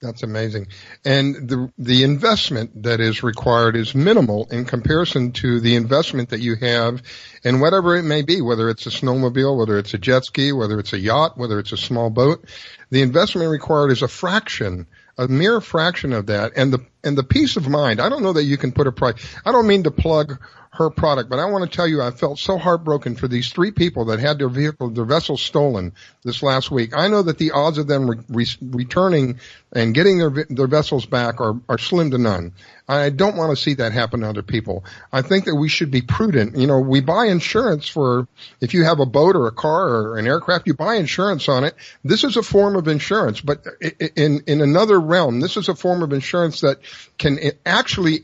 That's amazing. And the investment that is required is minimal in comparison to the investment that you have in whatever it may be, whether it's a snowmobile, whether it's a jet ski, whether it's a yacht, whether it's a small boat. The investment required is a mere fraction of that. And the peace of mind, I don't know that you can put a price. I don't mean to plug her product, but I want to tell you I felt so heartbroken for these 3 people that had their vessel stolen this last week. I know that the odds of them returning and getting their vessels back are slim to none. I don't want to see that happen to other people. I think that we should be prudent. We buy insurance for, if you have a boat or a car or an aircraft, you buy insurance on it. This is a form of insurance, but in another realm, this is a form of insurance that can actually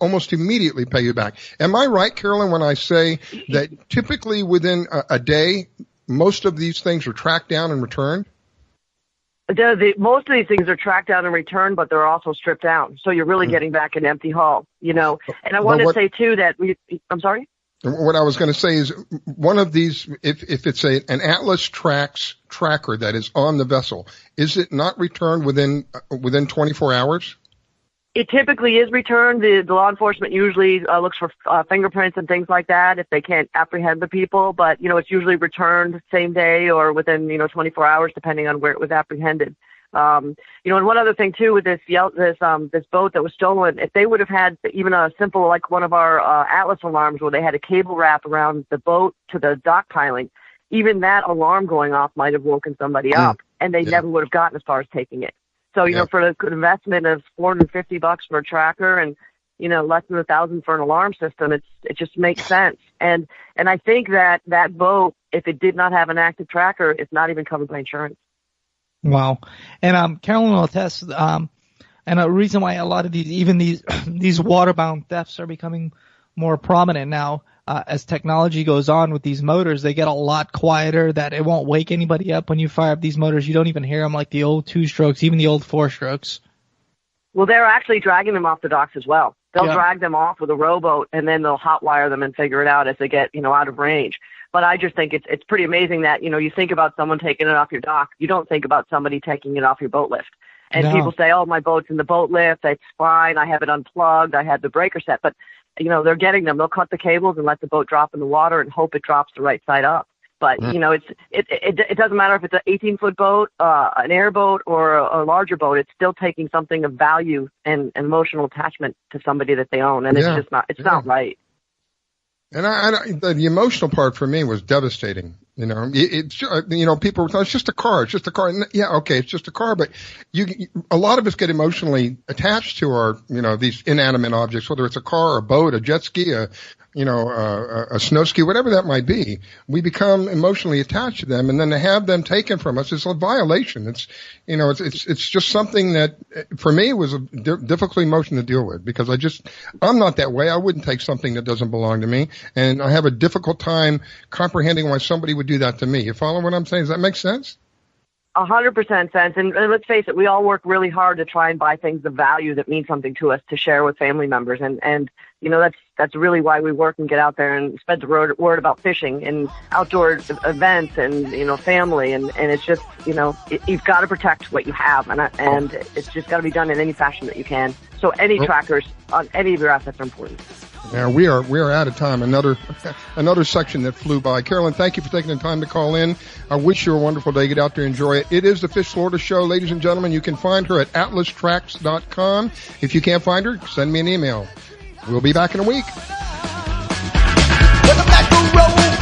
almost immediately pay you back. Am I right, Carolyn, when I say that typically within a day, most of these things are tracked down and returned? Most of these things are tracked down and returned, but they're also stripped down. So you're really getting back an empty hull, And I want to say, too, that I'm sorry? What I was going to say is one of these, if it's an Atlas tracker that is on the vessel, is it not returned within 24 hours? It typically is returned. The law enforcement usually looks for fingerprints and things like that if they can't apprehend the people. But, it's usually returned same day or within, 24 hours, depending on where it was apprehended. And one other thing, too, with this boat that was stolen, if they would have had even a simple, like one of our Atlas alarms where they had a cable wrap around the boat to the dock piling, even that alarm going off might have woken somebody up, and they never would have gotten as far as taking it. So, for a good investment of $450 for a tracker and, less than $1,000 for an alarm system, it just makes sense. And I think that boat, if it did not have an active tracker, it's not even covered by insurance. Wow. And Carolyn will attest, and a reason why a lot of these waterbound thefts are becoming more prominent now, as technology goes on with these motors, they get a lot quieter, that it won't wake anybody up when you fire up these motors. You don't even hear them like the old 2-strokes, even the old 4-strokes. Well, they're actually dragging them off the docks as well. They'll drag them off with a rowboat, and then they'll hotwire them and figure it out as they get, out of range. But I just think it's pretty amazing that, you think about someone taking it off your dock. You don't think about somebody taking it off your boat lift. And people say, oh, my boat's in the boat lift. That's fine. I have it unplugged. I have the breaker set. But they're getting them. They'll cut the cables and let the boat drop in the water and hope it drops the right side up. But, it doesn't matter if it's an 18-foot boat, an airboat, or a larger boat. It's still taking something of value and emotional attachment to somebody that they own. And it's not right. And the emotional part for me was devastating. People were saying, it's just a car. It's just a car. Yeah, okay, it's just a car. But a lot of us get emotionally attached to our, these inanimate objects, whether it's a car, a boat, a jet ski, a snow ski, whatever that might be, we become emotionally attached to them, and then to have them taken from us is a violation. It's just something that, for me, was a difficult emotion to deal with, because I'm not that way. I wouldn't take something that doesn't belong to me, and I have a difficult time comprehending why somebody would do that to me. You follow what I'm saying? Does that make sense? 100% sense. And let's face it, we all work really hard to try and buy things of value that mean something to us to share with family members. And that's really why we work and get out there and spread the word about fishing and outdoor events and, family. And it's just, you've got to protect what you have. And it's just got to be done in any fashion that you can. So any trackers on any of your assets are important. Yeah, we are out of time. Another section that flew by. Carolyn, thank you for taking the time to call in. I wish you a wonderful day. Get out there and enjoy it. It is the Fish Florida Show, ladies and gentlemen. You can find her at atlastracks.com. If you can't find her, send me an email. We'll be back in a week. With a mackerel